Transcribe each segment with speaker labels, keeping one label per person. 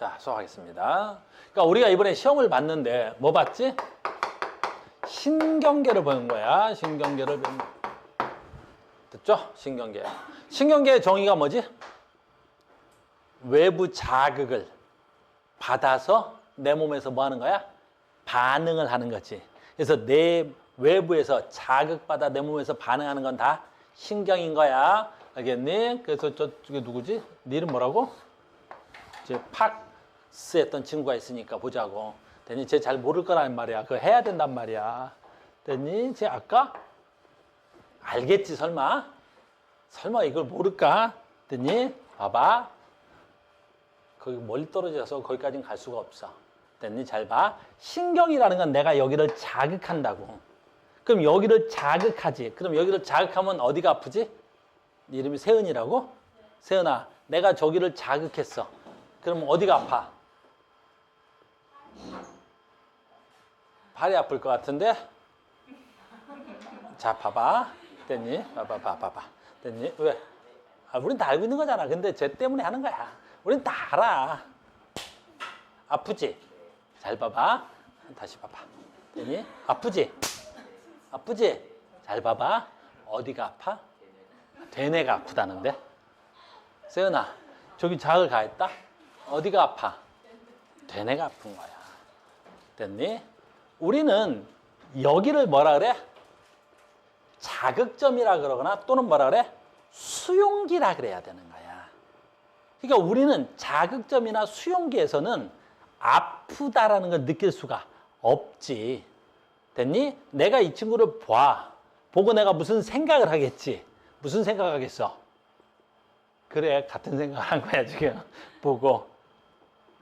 Speaker 1: 자, 수업하겠습니다. 그러니까 우리가 이번에 시험을 봤는데 뭐 봤지? 신경계를 보는 거야. 신경계를 배운 거. 됐죠? 신경계. 신경계의 정의가 뭐지? 외부 자극을 받아서 내 몸에서 뭐 하는 거야? 반응을 하는 거지. 그래서 내 외부에서 자극받아 내 몸에서 반응하는 건 다 신경인 거야. 알겠니? 그래서 저쪽에 누구지? 네 이름 뭐라고? 이제 팍스 했던 친구가 있으니까 보자고. 됐니? 쟤 잘 모를 거란 말이야. 그거 해야 된단 말이야. 됐니? 쟤 아까? 알겠지 설마? 설마 이걸 모를까? 됐니? 봐봐. 거기 멀리 떨어져서 거기까지는 갈 수가 없어. 됐니? 잘 봐. 신경이라는 건 내가 여기를 자극한다고. 그럼 여기를 자극하지. 그럼 여기를 자극하면 어디가 아프지? 네 이름이 세은이라고? 네. 세은아, 내가 저기를 자극했어. 그럼 어디가 아파? 발이 아플 것 같은데? 자, 봐봐. 됐니? 봐봐. 됐니? 왜? 아, 우린 다 알고 있는 거잖아. 근데 쟤 때문에 하는 거야. 우린 다 알아. 아프지? 잘 봐봐. 다시 봐봐. 됐니? 아프지? 아프지? 잘 봐봐. 어디가 아파? 되뇌가 아프다는데? 세은아, 저기 자극을 가했다? 어디가 아파? 되뇌가 아픈 거야. 됐니? 우리는 여기를 뭐라 그래? 자극점이라 그러거나 또는 뭐라 그래? 수용기라 그래야 되는 거야. 그러니까 우리는 자극점이나 수용기에서는 아프다라는 걸 느낄 수가 없지. 됐니? 내가 이 친구를 보고 내가 무슨 생각을 하겠지. 무슨 생각을 하겠어? 그래, 같은 생각을 한 거야 지금. 보고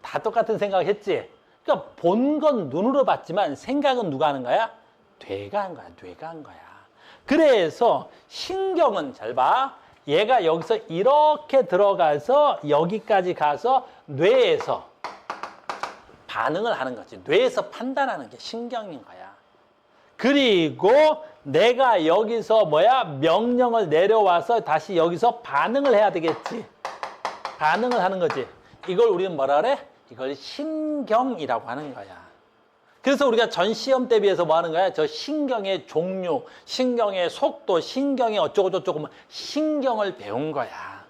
Speaker 1: 다 똑같은 생각을 했지. 그러니까 본 건 눈으로 봤지만 생각은 누가 하는 거야? 뇌가 한 거야. 뇌가 한 거야. 그래서 신경은 잘 봐. 얘가 여기서 이렇게 들어가서 여기까지 가서 뇌에서 반응을 하는 거지. 뇌에서 판단하는 게 신경인 거야. 그리고 내가 여기서 명령을 내려와서 다시 여기서 반응을 해야 되겠지. 반응을 하는 거지. 이걸 우리는 뭐라 그래? 이걸 신경이라고 하는 거야. 그래서 우리가 전 시험 대비해서 뭐 하는 거야? 저 신경의 종류, 신경의 속도, 신경의 어쩌고저쩌고 신경을 배운 거야.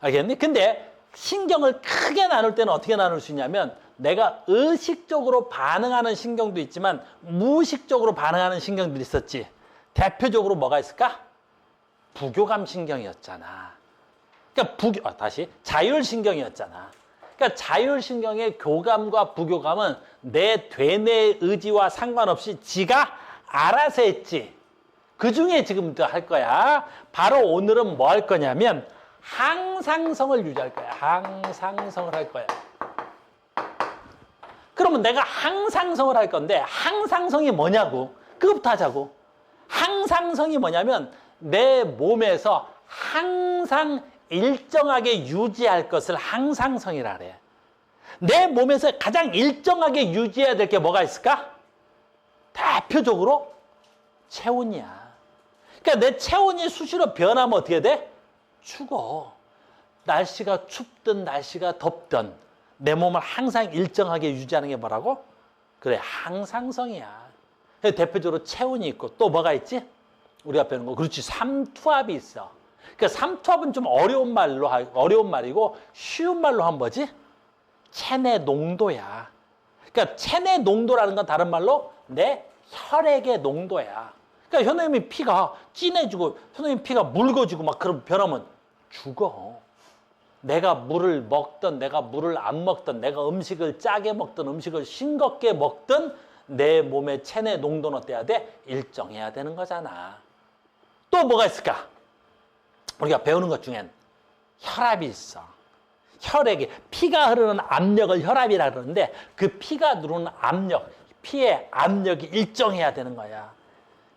Speaker 1: 알겠니? 근데 신경을 크게 나눌 때는 어떻게 나눌 수 있냐면 내가 의식적으로 반응하는 신경도 있지만 무의식적으로 반응하는 신경들이 있었지. 대표적으로 뭐가 있을까? 부교감 신경이었잖아. 그러니까 자율신경이었잖아. 그러니까 자율신경의 교감과 부교감은 내 되뇌의 의지와 상관없이 지가 알아서 했지. 그 중에 지금부터 할 거야. 바로 오늘은 뭐 할 거냐면 항상성을 유지할 거야. 항상성을 할 거야. 그러면 내가 항상성을 할 건데 항상성이 뭐냐고. 그것부터 하자고. 항상성이 뭐냐면 내 몸에서 항상 일정하게 유지할 것을 항상성이라 그래. 내 몸에서 가장 일정하게 유지해야 될 게 뭐가 있을까? 대표적으로 체온이야. 그러니까 내 체온이 수시로 변하면 어떻게 돼? 죽어. 날씨가 춥든 날씨가 덥든 내 몸을 항상 일정하게 유지하는 게 뭐라고? 그래, 항상성이야. 대표적으로 체온이 있고 또 뭐가 있지? 우리가 배우는 거. 그렇지, 삼투압이 있어. 그러니까 삼투압은 좀 어려운 말이고 쉬운 말로 하면 뭐지? 체내 농도야. 그러니까 체내 농도라는 건 다른 말로 내 혈액의 농도야. 그러니까 현우님이 피가 진해지고 현우님 피가 묽어지고 막 그런 변하면 죽어. 내가 물을 먹든 내가 물을 안 먹든 내가 음식을 짜게 먹든 음식을 싱겁게 먹든 내 몸의 체내 농도는 어때야 돼? 일정해야 되는 거잖아. 또 뭐가 있을까? 우리가 배우는 것 중엔 혈압이 있어. 혈액이, 피가 흐르는 압력을 혈압이라 그러는데 그 피가 누르는 압력, 피의 압력이 일정해야 되는 거야.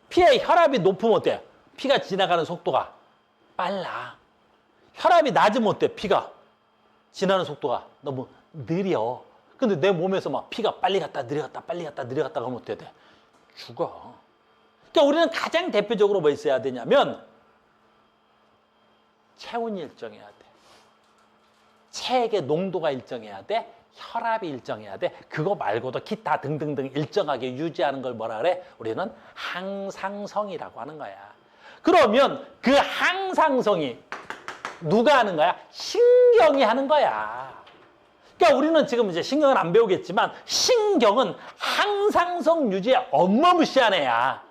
Speaker 1: 피의 혈압이 높으면 어때? 피가 지나가는 속도가 빨라. 혈압이 낮으면 어때? 피가 지나는 속도가 너무 느려. 근데 내 몸에서 막 피가 빨리 갔다 내려갔다 빨리 갔다 내려갔다 하면 어떻게 돼? 죽어. 그러니까 우리는 가장 대표적으로 뭐 있어야 되냐면 체온이 일정해야 돼. 체액의 농도가 일정해야 돼? 혈압이 일정해야 돼? 그거 말고도 기타 등등등 일정하게 유지하는 걸 뭐라 그래? 우리는 항상성이라고 하는 거야. 그러면 그 항상성이 누가 하는 거야? 신경이 하는 거야. 그러니까 우리는 지금 이제 신경은 안 배우겠지만 신경은 항상성 유지에 어마무시한 애야.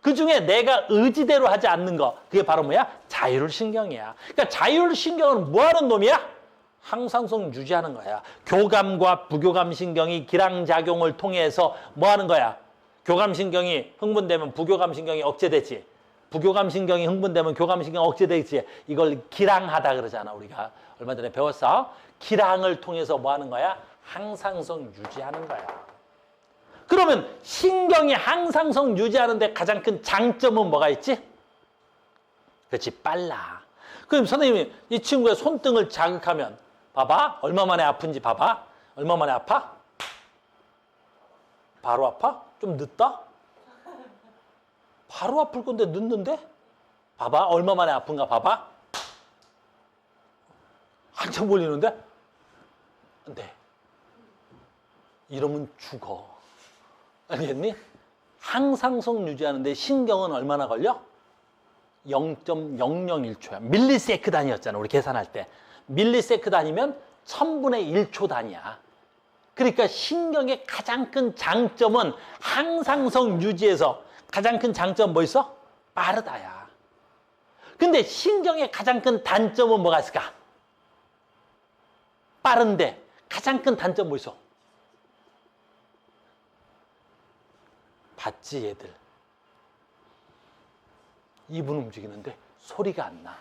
Speaker 1: 그중에 내가 의지대로 하지 않는 거, 그게 바로 뭐야? 자율신경이야. 그러니까 자율신경은 뭐 하는 놈이야? 항상성 유지하는 거야. 교감과 부교감신경이 기량작용을 통해서 뭐 하는 거야? 교감신경이 흥분되면 부교감신경이 억제되지. 부교감신경이 흥분되면 교감신경 억제되지. 이걸 기량하다 그러잖아, 우리가. 얼마 전에 배웠어? 기량을 통해서 뭐 하는 거야? 항상성 유지하는 거야. 그러면 신경이 항상성 유지하는데 가장 큰 장점은 뭐가 있지? 그렇지, 빨라. 그럼 선생님이 이 친구의 손등을 자극하면 봐봐. 얼마 만에 아픈지 봐봐. 얼마 만에 아파? 바로 아파? 좀 늦다? 바로 아플 건데 늦는데? 봐봐. 얼마 만에 아픈가 봐봐. 한참 걸리는데? 네. 이러면 죽어. 알겠니? 항상성 유지하는데 신경은 얼마나 걸려? 0.001초야. 밀리세크 단위였잖아, 우리 계산할 때. 밀리세크 단위면 1000분의 1초 단위야. 그러니까 신경의 가장 큰 장점은 항상성 유지에서 가장 큰 장점 뭐 있어? 빠르다야. 근데 신경의 가장 큰 단점은 뭐가 있을까? 빠른데 가장 큰 단점 뭐 있어? 봤지, 얘들. 입은 움직이는데 소리가 안 나.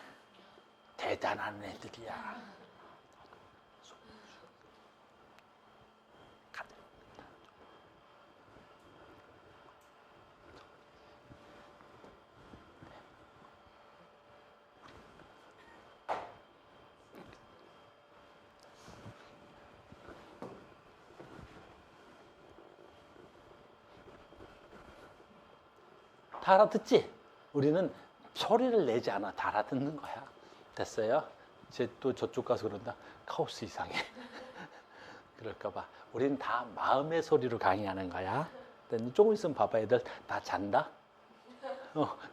Speaker 1: 대단한 애들이야. 다 알아듣지? 우리는 소리를 내지 않아. 다 알아듣는 거야. 됐어요? 이제 또 저쪽 가서 그런다. 카오스 이상해. 그럴까 봐. 우리는 다 마음의 소리로 강의하는 거야. 조금 있으면 봐봐. 애들 다 잔다?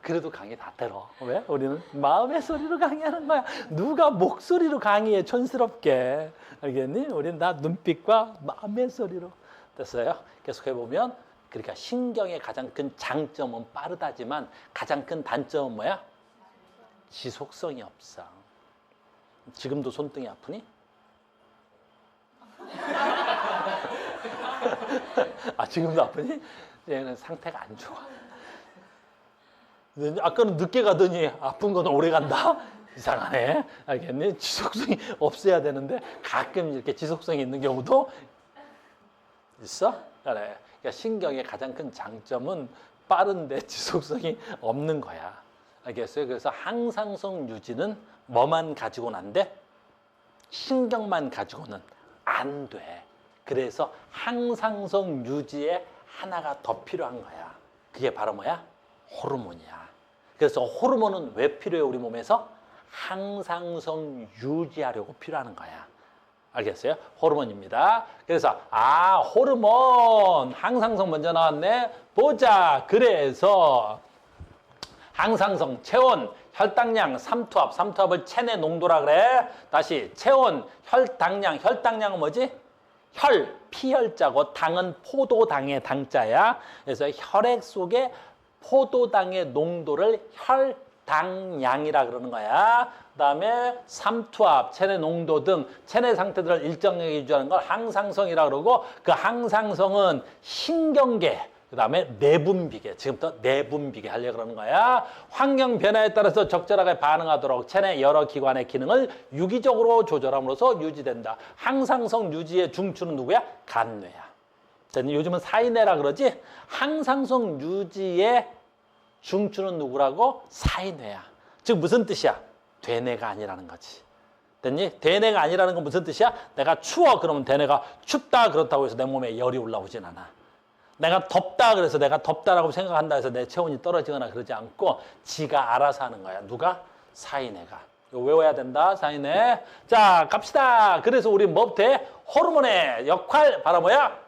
Speaker 1: 그래도 강의 다 들어. 왜? 우리는 마음의 소리로 강의하는 거야. 누가 목소리로 강의해, 촌스럽게. 알겠니? 우리는 다 눈빛과 마음의 소리로. 됐어요? 계속해보면 그러니까 신경의 가장 큰 장점은 빠르다지만 가장 큰 단점은 뭐야? 지속성이 없어. 지금도 손등이 아프니? 아, 지금도 아프니? 얘는 상태가 안 좋아. 아까는 늦게 가더니 아픈 건 오래 간다? 이상하네. 알겠니? 지속성이 없어야 되는데 가끔 이렇게 지속성이 있는 경우도 있어? 그래. 그러니까 신경의 가장 큰 장점은 빠른데 지속성이 없는 거야. 알겠어요? 그래서 항상성 유지는 뭐만 가지고는 안 돼? 신경만 가지고는 안 돼. 그래서 항상성 유지에 하나가 더 필요한 거야. 그게 바로 뭐야? 호르몬이야. 그래서 호르몬은 왜 필요해, 우리 몸에서? 항상성 유지하려고 필요한 거야. 알겠어요? 호르몬입니다. 그래서 호르몬 항상성 먼저 나왔네. 보자. 그래서 항상성, 체온, 혈당량, 삼투압, 삼투압을 체내 농도라 그래. 다시 체온, 혈당량은 뭐지? 피혈자고 당은 포도당의 당자야. 그래서 혈액 속에 포도당의 농도를 혈당량이라 그러는 거야. 그다음에 삼투압, 체내 농도 등 체내 상태들을 일정하게 유지하는 걸 항상성이라 그러고, 그 항상성은 신경계, 그다음에 내분비계, 지금부터 내분비계 하려고 그러는 거야. 환경 변화에 따라서 적절하게 반응하도록 체내 여러 기관의 기능을 유기적으로 조절함으로써 유지된다. 항상성 유지의 중추는 누구야? 간뇌야. 요즘은 사인뇌라 그러지? 항상성 유지의 중추는 누구라고? 사인뇌야. 즉 무슨 뜻이야? 되뇌가 아니라는 거지. 됐니? 되뇌가 아니라는 건 무슨 뜻이야? 내가 추워 그러면 되뇌가 춥다 그렇다고 해서 내 몸에 열이 올라오진 않아. 내가 덥다 그래서 내가 덥다라고 생각한다 해서 내 체온이 떨어지거나 그러지 않고 지가 알아서 하는 거야. 누가? 사인뇌가. 이거 외워야 된다. 사인에. 자, 갑시다. 그래서 우리 뭐부터 해? 호르몬의 역할 바로 뭐야?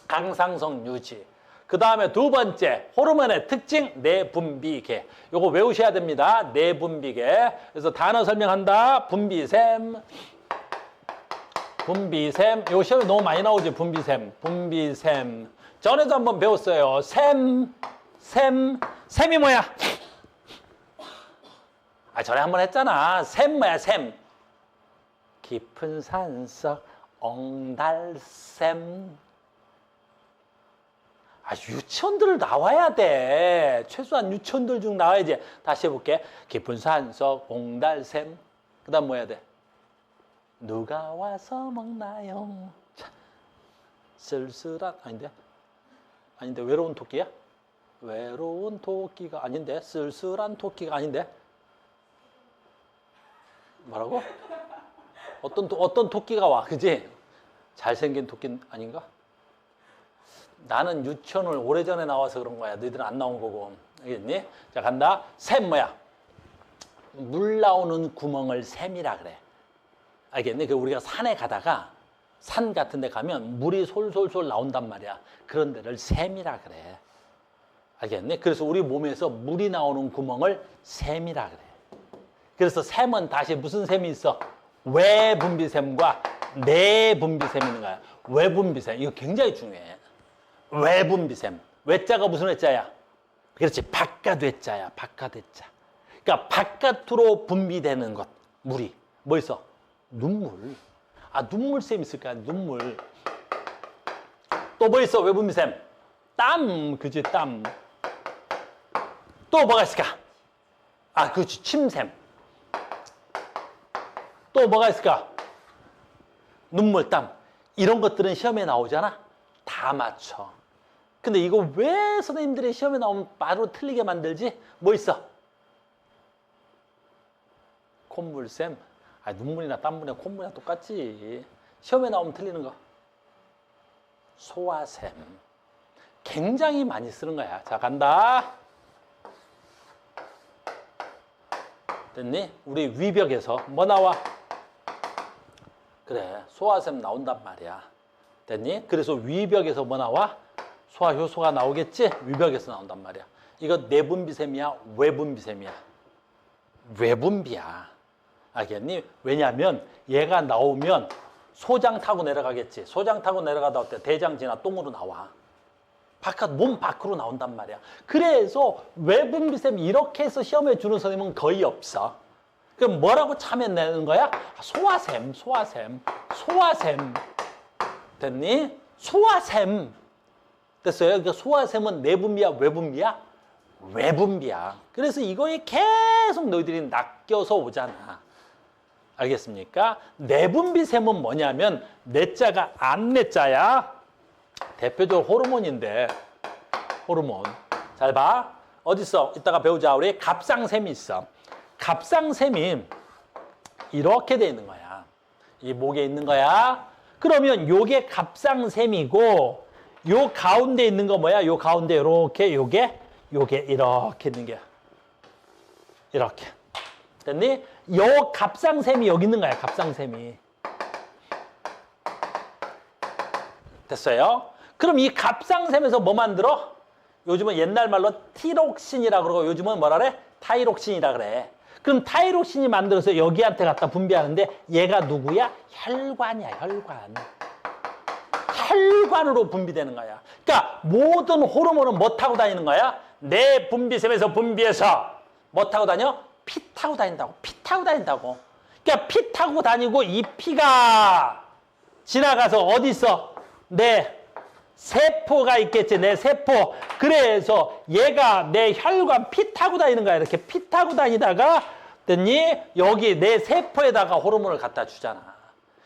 Speaker 1: 강상성 유지. 그 다음에 두 번째 호르몬의 특징 내분비계. 요거 외우셔야 됩니다. 내분비계. 그래서 단어 설명한다. 분비샘. 분비샘. 요 시험에 너무 많이 나오지. 분비샘. 분비샘. 전에도 한번 배웠어요. 샘. 샘이 뭐야? 아, 전에 한번 했잖아. 샘 뭐야? 샘. 깊은 산속 옹달샘. 아, 유치원들 나와야 돼. 최소한 유치원들 중 나와야지. 다시 해볼게. 깊은 산속 옹달샘. 그 다음 뭐 해야 돼? 누가 와서 먹나요? 자, 쓸쓸한, 아닌데, 외로운 토끼야? 외로운 토끼가 아닌데, 쓸쓸한 토끼가 아닌데? 뭐라고? 어떤 토끼가 와, 그지? 잘생긴 토끼 아닌가? 나는 유치원을 오래전에 나와서 그런 거야. 너희들은 안 나온 거고. 알겠니? 자, 간다. 샘 뭐야? 물 나오는 구멍을 샘이라 그래. 알겠니? 그 우리가 산에 가다가 산 같은 데 가면 물이 솔솔솔 나온단 말이야. 그런 데를 샘이라 그래. 알겠니? 그래서 우리 몸에서 물이 나오는 구멍을 샘이라 그래. 그래서 샘은 다시 무슨 샘이 있어? 외분비샘과 내분비샘이 있는 거야. 외분비샘. 이거 굉장히 중요해. 외분비샘. 외자가 무슨 외자야? 그렇지. 바깥 외자야. 바깥 외자. 그러니까 바깥으로 분비되는 것. 물이. 뭐 있어? 눈물. 아, 눈물샘 있을까? 눈물. 또 뭐 있어? 외분비샘. 땀. 그지? 땀. 또 뭐가 있을까? 아, 그렇지. 침샘. 또 뭐가 있을까? 눈물, 땀. 이런 것들은 시험에 나오잖아? 다 맞춰. 근데 이거 왜 선생님들이 시험에 나오면 바로 틀리게 만들지? 뭐 있어? 콧물샘. 아, 눈물이나 땀물이나 콧물이나 똑같지. 시험에 나오면 틀리는 거. 소화샘. 굉장히 많이 쓰는 거야. 자, 간다. 됐니? 우리 위벽에서 뭐 나와? 그래, 소화샘 나온단 말이야. 됐니? 그래서 위벽에서 뭐 나와? 소화효소가 나오겠지? 위벽에서 나온단 말이야. 이거 내분비샘이야? 외분비샘이야? 외분비야. 알겠니? 왜냐하면 얘가 나오면 소장 타고 내려가겠지. 소장 타고 내려가다 어때? 대장 지나 똥으로 나와. 몸 밖으로 나온단 말이야. 그래서 외분비샘 이렇게 해서 시험에 주는 선생님은 거의 없어. 그럼 뭐라고 참여내는 거야? 소화샘. 됐니? 소화샘. 됐어요? 그러니까 소화샘은 내분비야, 외분비야? 외분비야. 그래서 이거에 계속 너희들이 낚여서 오잖아. 알겠습니까? 내분비샘은 뭐냐면 내자가 안내자야. 대표적으로 호르몬인데, 호르몬. 잘 봐. 어딨어? 이따가 배우자. 우리 갑상샘이 있어. 갑상샘이 이렇게 돼 있는 거야. 이 목에 있는 거야. 그러면 요게 갑상샘이고, 요 가운데 있는 거 뭐야? 요 가운데 요렇게, 요게 이렇게 있는 게. 이렇게. 됐니? 요 갑상샘이 여기 있는 거야, 갑상샘이. 됐어요? 그럼 이 갑상샘에서 뭐 만들어? 요즘은 옛날 말로 티록신이라 그러고 요즘은 뭐라 그래? 타이록신이라 그래. 그럼 타이록신이 만들어서 여기한테 갖다 분비하는데 얘가 누구야? 혈관이야, 혈관. 혈관으로 분비되는 거야. 그러니까 모든 호르몬은 뭐 타고 다니는 거야? 내 분비샘에서 분비해서 뭐 타고 다녀? 피 타고 다닌다고. 피 타고 다닌다고. 그러니까 피 타고 다니고 이 피가 지나가서 어디 있어? 내 세포가 있겠지. 내 세포. 그래서 얘가 내 혈관 피 타고 다니는 거야. 이렇게 피 타고 다니다가 됐니? 여기 내 세포에다가 호르몬을 갖다 주잖아.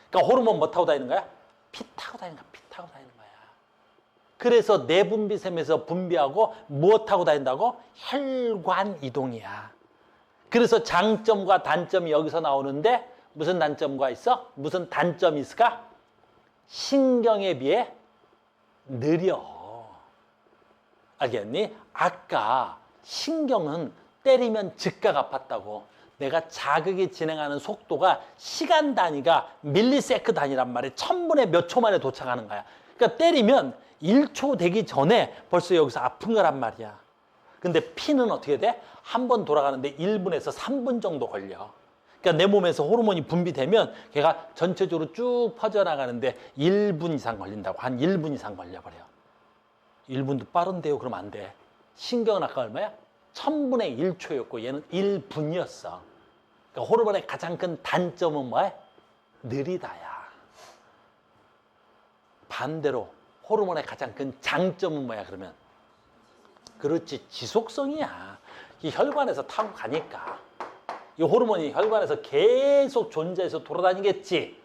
Speaker 1: 그러니까 호르몬 뭐 타고 다니는 거야? 피 타고 다니는 거야. 피 타고 다니는 거야. 그래서 내분비샘에서 분비하고 무엇 타고 다닌다고? 혈관 이동이야. 그래서 장점과 단점이 여기서 나오는데 무슨 단점과 있어? 무슨 단점이 있을까? 신경에 비해 느려. 알겠니? 아까 신경은 때리면 즉각 아팠다고. 내가 자극이 진행하는 속도가 시간 단위가 밀리세컨드 단위란 말이에요. 1000분의 몇 초 만에 도착하는 거야. 그러니까 때리면 1초 되기 전에 벌써 여기서 아픈 거란 말이야. 근데 피는 어떻게 돼? 한 번 돌아가는데 1분에서 3분 정도 걸려. 그러니까 내 몸에서 호르몬이 분비되면 걔가 전체적으로 쭉 퍼져나가는데 1분 이상 걸린다고. 한 1분 이상 걸려버려. 1분도 빠른데요? 그러면 안 돼. 신경은 아까 얼마야? 1000분의 1초였고 얘는 1분이었어. 그러니까 호르몬의 가장 큰 단점은 뭐야? 느리다야. 반대로 호르몬의 가장 큰 장점은 뭐야 그러면? 그렇지, 지속성이야. 이 혈관에서 타고 가니까. 이 호르몬이 혈관에서 계속 존재해서 돌아다니겠지.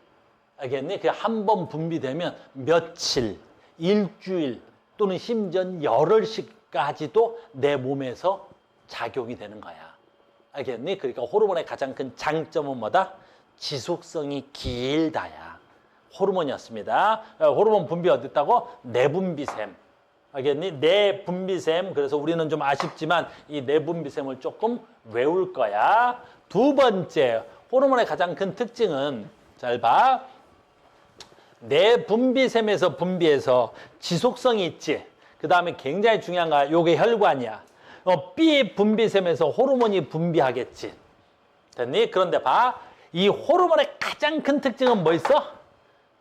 Speaker 1: 알겠니? 그 한 번 분비되면 며칠, 일주일 또는 심지어 열흘씩까지도 내 몸에서 작용이 되는 거야. 알겠니? 그러니까 호르몬의 가장 큰 장점은 뭐다? 지속성이 길다야. 호르몬이었습니다. 호르몬 분비 어딨다고? 내분비샘. 알겠니? 내분비샘. 그래서 우리는 좀 아쉽지만 이 내분비샘을 조금 외울 거야. 두 번째, 호르몬의 가장 큰 특징은 잘 봐. 내분비샘에서 분비해서 지속성이 있지. 그 다음에 굉장히 중요한 거야. 요게 혈관이야. 비분비샘에서 호르몬이 분비하겠지. 됐니? 그런데 봐. 이 호르몬의 가장 큰 특징은 뭐 있어?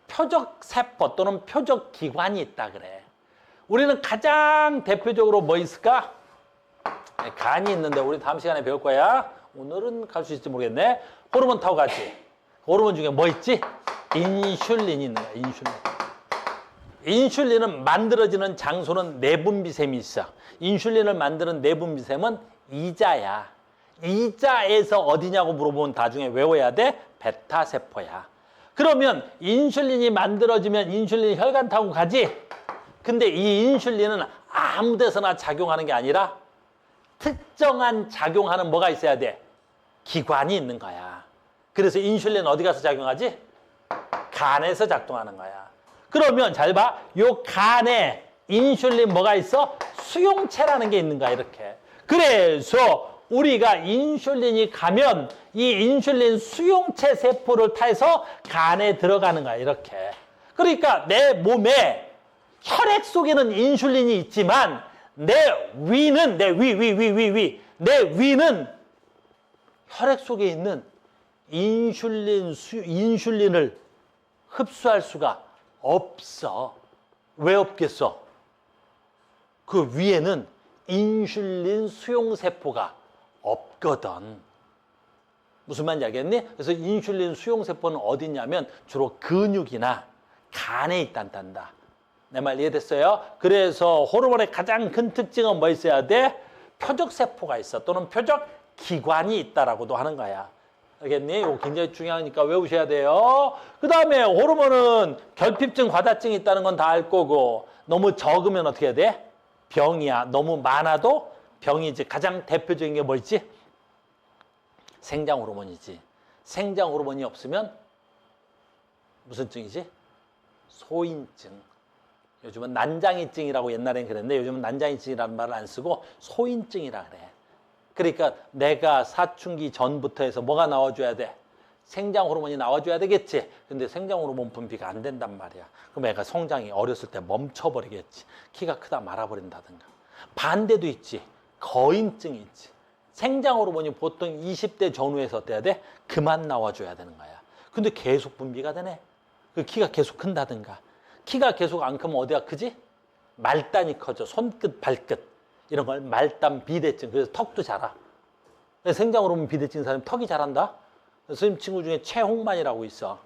Speaker 1: 표적세포 또는 표적기관이 있다 그래. 우리는 가장 대표적으로 뭐 있을까? 간이 있는데 우리 다음 시간에 배울 거야. 오늘은 갈 수 있을지 모르겠네. 호르몬 타고 가지. 호르몬 중에 뭐 있지? 인슐린이 있는 거야. 인슐린. 인슐린은 만들어지는 장소는 내분비샘이 있어. 인슐린을 만드는 내분비샘은 이자야. 이자에서 어디냐고 물어보면 나중에 외워야 돼. 베타세포야. 그러면 인슐린이 만들어지면 인슐린이 혈관 타고 가지. 근데 이 인슐린은 아무 데서나 작용하는 게 아니라 특정한 작용하는 뭐가 있어야 돼? 기관이 있는 거야. 그래서 인슐린 어디 가서 작용하지? 간에서 작동하는 거야. 그러면 잘 봐. 요 간에 인슐린 뭐가 있어? 수용체라는 게 있는 거야, 이렇게. 그래서 우리가 인슐린이 가면 이 인슐린 수용체 세포를 타서 간에 들어가는 거야, 이렇게. 그러니까 내 몸에 혈액 속에는 인슐린이 있지만 내 위는 내 위는 혈액 속에 있는 인슐린을 흡수할 수가 없어. 왜 없겠어? 그 위에는 인슐린 수용세포가 없거든. 무슨 말인지 알겠니? 그래서 인슐린 수용세포는 어디 있냐면 주로 근육이나 간에 있단다. 내 말 이해됐어요? 그래서 호르몬의 가장 큰 특징은 뭐 있어야 돼? 표적세포가 있어. 또는 표적기관이 있다라고도 하는 거야. 알겠니? 이거 굉장히 중요하니까 외우셔야 돼요. 그 다음에 호르몬은 결핍증, 과다증이 있다는 건 다 알 거고, 너무 적으면 어떻게 해야 돼? 병이야. 너무 많아도 병이지. 가장 대표적인 게 뭐 있지? 생장 호르몬이지. 생장 호르몬이 없으면 무슨 증이지? 소인증. 요즘은 난장이증이라고 옛날엔 그랬는데 요즘은 난장이증이라는 말을 안 쓰고 소인증이라 그래. 그러니까 내가 사춘기 전부터 해서 뭐가 나와줘야 돼? 생장 호르몬이 나와줘야 되겠지. 근데 생장 호르몬 분비가 안 된단 말이야. 그럼 애가 성장이 어렸을 때 멈춰버리겠지. 키가 크다 말아버린다든가. 반대도 있지. 거인증이 있지. 생장 호르몬이 보통 20대 전후에서 어때야 돼? 그만 나와줘야 되는 거야. 근데 계속 분비가 되네. 그 키가 계속 큰다든가. 키가 계속 안 크면 어디가 크지? 말단이 커져. 손끝, 발끝. 이런 걸 말단 비대증. 그래서 턱도 자라. 생장 호르몬 비대증 사람이 턱이 자란다? 선생님 친구 중에 최홍만이라고 있어.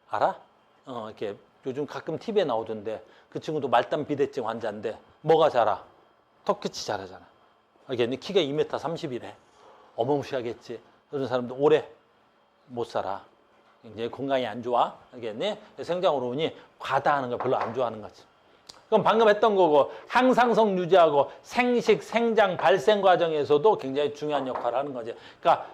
Speaker 1: 알아? 이렇게 요즘 가끔 TV에 나오던데 그 친구도 말단 비대증 환자인데 뭐가 자라? 턱끝이 자라잖아. 알겠니? 키가 2m 30이래. 어마무시하겠지. 그런 사람도 오래 못 살아. 이제 건강이 안 좋아. 알겠니? 생장 호르몬이 과다하는 걸 별로 안 좋아하는 거지. 그럼 방금 했던 거고 항상성 유지하고 생식, 생장, 발생 과정에서도 굉장히 중요한 역할을 하는 거지. 그러니까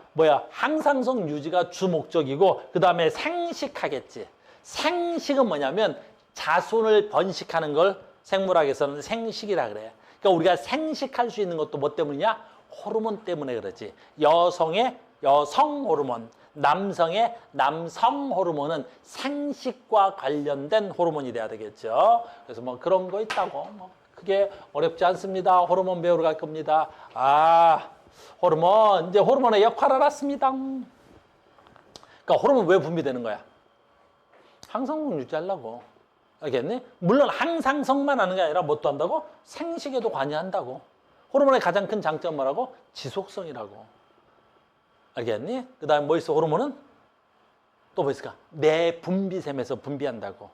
Speaker 1: 항상성 유지가 주 목적이고 그 다음에 생식하겠지. 생식은 뭐냐면 자손을 번식하는 걸 생물학에서는 생식이라 그래. 그러니까 우리가 생식할 수 있는 것도 뭐 때문이냐? 호르몬 때문에 그러지. 여성의 여성 호르몬, 남성의 남성 호르몬은 생식과 관련된 호르몬이 돼야 되겠죠. 그래서 뭐 그런 거 있다고 뭐 그게 어렵지 않습니다. 호르몬 배우러 갈 겁니다. 아, 호르몬 이제 호르몬의 역할 알았습니다. 그러니까 호르몬 왜 분비되는 거야? 항상성 유지하려고. 알겠니? 물론 항상성만 하는 게 아니라 뭐 또 한다고? 생식에도 관여한다고. 호르몬의 가장 큰 장점은 뭐라고? 지속성이라고. 알겠니? 그 다음에 뭐 있어? 호르몬은? 또 뭐 있을까? 내 분비샘에서 분비한다고.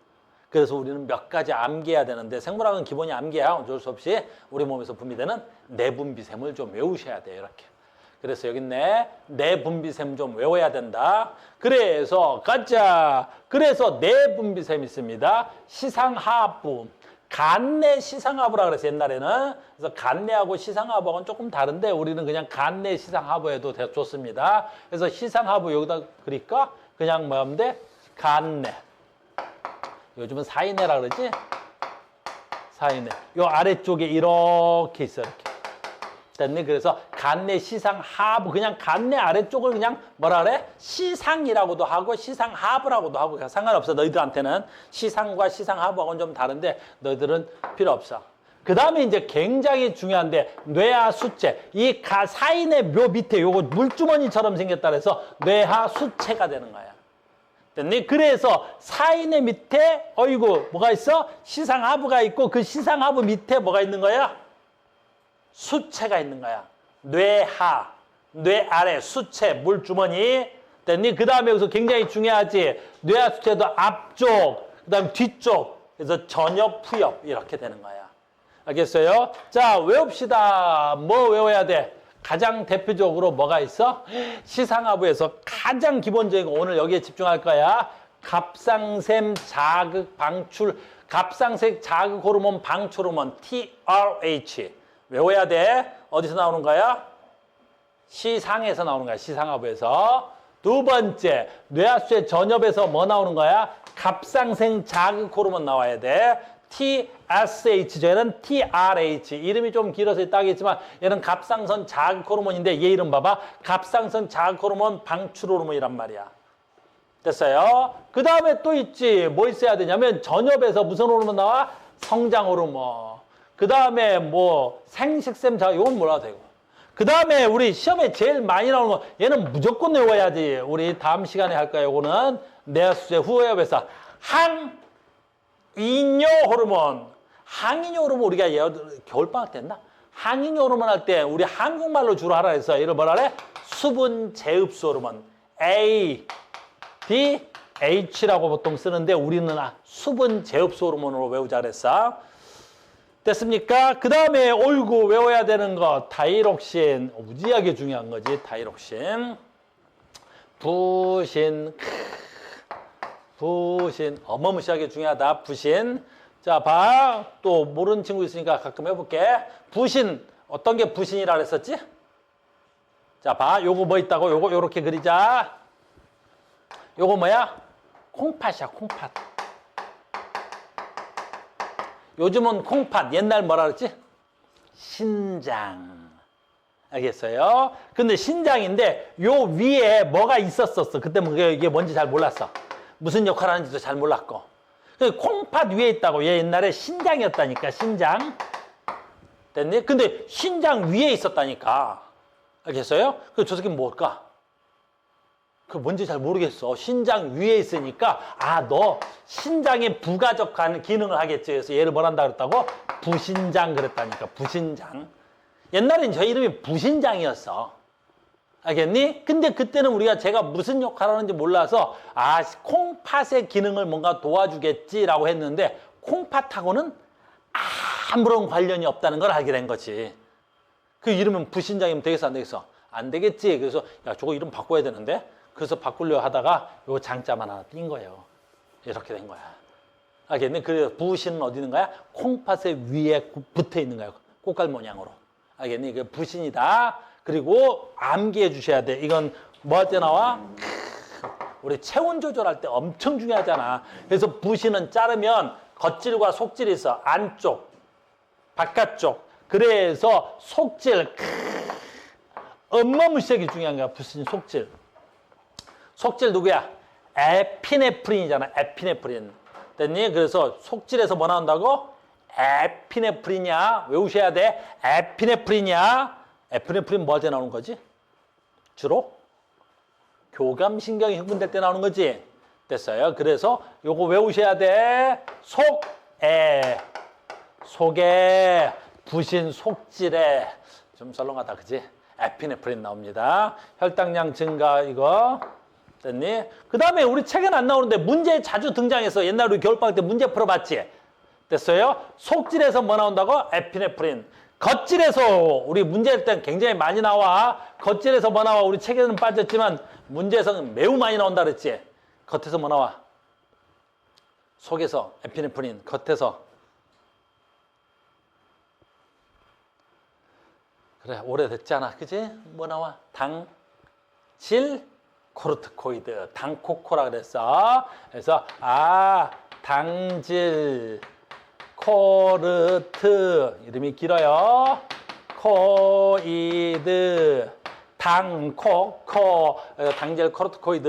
Speaker 1: 그래서 우리는 몇 가지 암기해야 되는데 생물학은 기본이 암기야. 어쩔 수 없이 우리 몸에서 분비되는 내분비샘을 좀 외우셔야 돼요. 이렇게. 그래서 여기 있네. 내분비샘 좀 외워야 된다. 그래서 가자. 그래서 내분비샘 있습니다. 시상하부. 간내 시상하부라 그래서 옛날에는. 그래서 간내하고 시상하부하고는 조금 다른데 우리는 그냥 간내 시상하부 해도 좋습니다. 그래서 시상하부 여기다 그릴까? 그냥 뭐 하면 돼? 간내. 요즘은 사이내라 그러지? 사이내. 요 아래쪽에 이렇게 있어. 이렇게. 됐니? 그래서 간내 시상 하부 그냥 간내 아래쪽을 그냥 뭐라 그래? 시상이라고도 하고 시상하부라고도 하고 상관없어. 너희들한테는 시상과 시상하부하고는 좀 다른데 너희들은 필요 없어. 그 다음에 이제 굉장히 중요한데 뇌하 수체 이 사인의 묘 밑에 요거 물주머니처럼 생겼다 그래서 뇌하 수체가 되는 거야. 됐니? 그래서 사인의 밑에 어이구 뭐가 있어? 시상하부가 있고 그 시상하부 밑에 뭐가 있는 거야? 수체가 있는 거야. 뇌하, 뇌 아래, 수체, 물주머니. 됐니? 그 다음에 여기서 굉장히 중요하지. 뇌하 수체도 앞쪽, 그 다음에 뒤쪽. 그래서 전엽, 후엽 이렇게 되는 거야. 알겠어요? 자, 외웁시다. 뭐 외워야 돼? 가장 대표적으로 뭐가 있어? 시상하부에서 가장 기본적인 거 오늘 여기에 집중할 거야. 갑상샘 자극 방출, 갑상샘 자극 호르몬 방출 호르몬 TRH. 외워야 돼. 어디서 나오는 거야? 시상에서 나오는 거야. 시상하부에서. 두 번째, 뇌하수의 전엽에서 뭐 나오는 거야? 갑상생 자극 호르몬 나와야 돼. TSH, 얘는 TRH. 이름이 좀 길어서 따겠지만 얘는 갑상선 자극 호르몬인데 얘 이름 봐봐. 갑상선 자극 호르몬 방출 호르몬이란 말이야. 됐어요? 그 다음에 또 있지. 뭐 있어야 되냐면 전엽에서 무슨 호르몬 나와? 성장 호르몬. 그 다음에 뭐 생식샘 자극, 이건 몰라도 되고. 그 다음에 우리 시험에 제일 많이 나오는 거, 얘는 무조건 외워야지. 우리 다음 시간에 할 거야. 이거는 뇌하수체 후엽에서 항이뇨 호르몬. 항이뇨 호르몬 우리가 겨울방학 때 했나? 항이뇨 호르몬 할 때 우리 한국말로 주로 하라 해서 이걸 뭐라 그래? 수분 제흡수 호르몬. A, D, H라고 보통 쓰는데 우리는 수분 제흡수 호르몬으로 외우자 그랬어. 됐습니까? 그 다음에 어이구 외워야 되는 거 다이록신. 무지하게 중요한 거지. 다이록신. 부신. 부신. 어마무시하게 중요하다. 부신. 자, 봐. 또 모르는 친구 있으니까 가끔 해볼게. 부신. 어떤 게 부신이라 그랬었지? 자, 봐. 요거 뭐 있다고? 요거 요렇게 그리자. 요거 뭐야? 콩팥이야. 콩팥. 요즘은 콩팥, 옛날 뭐라 그랬지? 신장. 알겠어요? 근데 신장인데 요 위에 뭐가 있었었어. 그때 이게 뭔지 잘 몰랐어. 무슨 역할 하는지도 잘 몰랐고. 콩팥 위에 있다고. 얘 옛날에 신장이었다니까, 신장. 됐니? 근데 신장 위에 있었다니까. 알겠어요? 그 저 새끼는 뭘까? 그 뭔지 잘 모르겠어. 신장 위에 있으니까 너 신장에 부가적한 기능을 하겠지. 그래서 얘를 뭘 한다 그랬다고? 부신장 그랬다니까. 부신장. 옛날엔 저 이름이 부신장이었어. 알겠니? 근데 그때는 우리가 제가 무슨 역할을 하는지 몰라서 콩팥의 기능을 뭔가 도와주겠지라고 했는데 콩팥하고는 아무런 관련이 없다는 걸 알게 된 거지. 그 이름은 부신장이면 되겠어 안 되겠어? 안 되겠지. 그래서 저거 이름 바꿔야 되는데 그래서 바꾸려 하다가 요 장자만 하나 띈 거예요. 이렇게 된 거야. 알겠니? 그래서 부신은 어디 있는 거야? 콩팥의 위에 붙어 있는 거야. 꽃갈 모양으로. 알겠니? 그 부신이다. 그리고 암기해 주셔야 돼. 이건 뭐 할 때 나와? 우리 체온 조절할 때 엄청 중요하잖아. 그래서 부신은 자르면 겉질과 속질이 있어. 안쪽, 바깥쪽. 그래서 속질, 어마무시하게 중요한 거야. 부신 속질. 속질 누구야? 에피네프린이잖아. 에피네프린. 됐니? 그래서 속질에서 뭐 나온다고? 에피네프린이야. 외우셔야 돼. 에피네프린이야. 에피네프린 뭐 할 때 나오는 거지? 주로 교감신경이 흥분될 때 나오는 거지. 됐어요. 그래서 요거 외우셔야 돼. 속에 부신 속질에 좀 썰렁하다 그지? 에피네프린 나옵니다. 혈당량 증가 이거 됐니? 그 다음에 우리 책엔 안 나오는데 문제에 자주 등장해서 옛날 우리 겨울방학 때 문제 풀어봤지? 됐어요? 속질에서 뭐 나온다고? 에피네프린. 겉질에서 우리 문제일 땐 굉장히 많이 나와. 겉질에서 뭐 나와? 우리 책에는 빠졌지만 문제에서는 매우 많이 나온다 그랬지? 겉에서 뭐 나와? 속에서 에피네프린, 겉에서. 그래, 오래됐잖아. 그지? 뭐 나와? 당질 코르티코이드. 당코코라 그랬어. 그래서, 당질 코르트. 이름이 길어요. 코이드. 당코코. 당질 코르티코이드.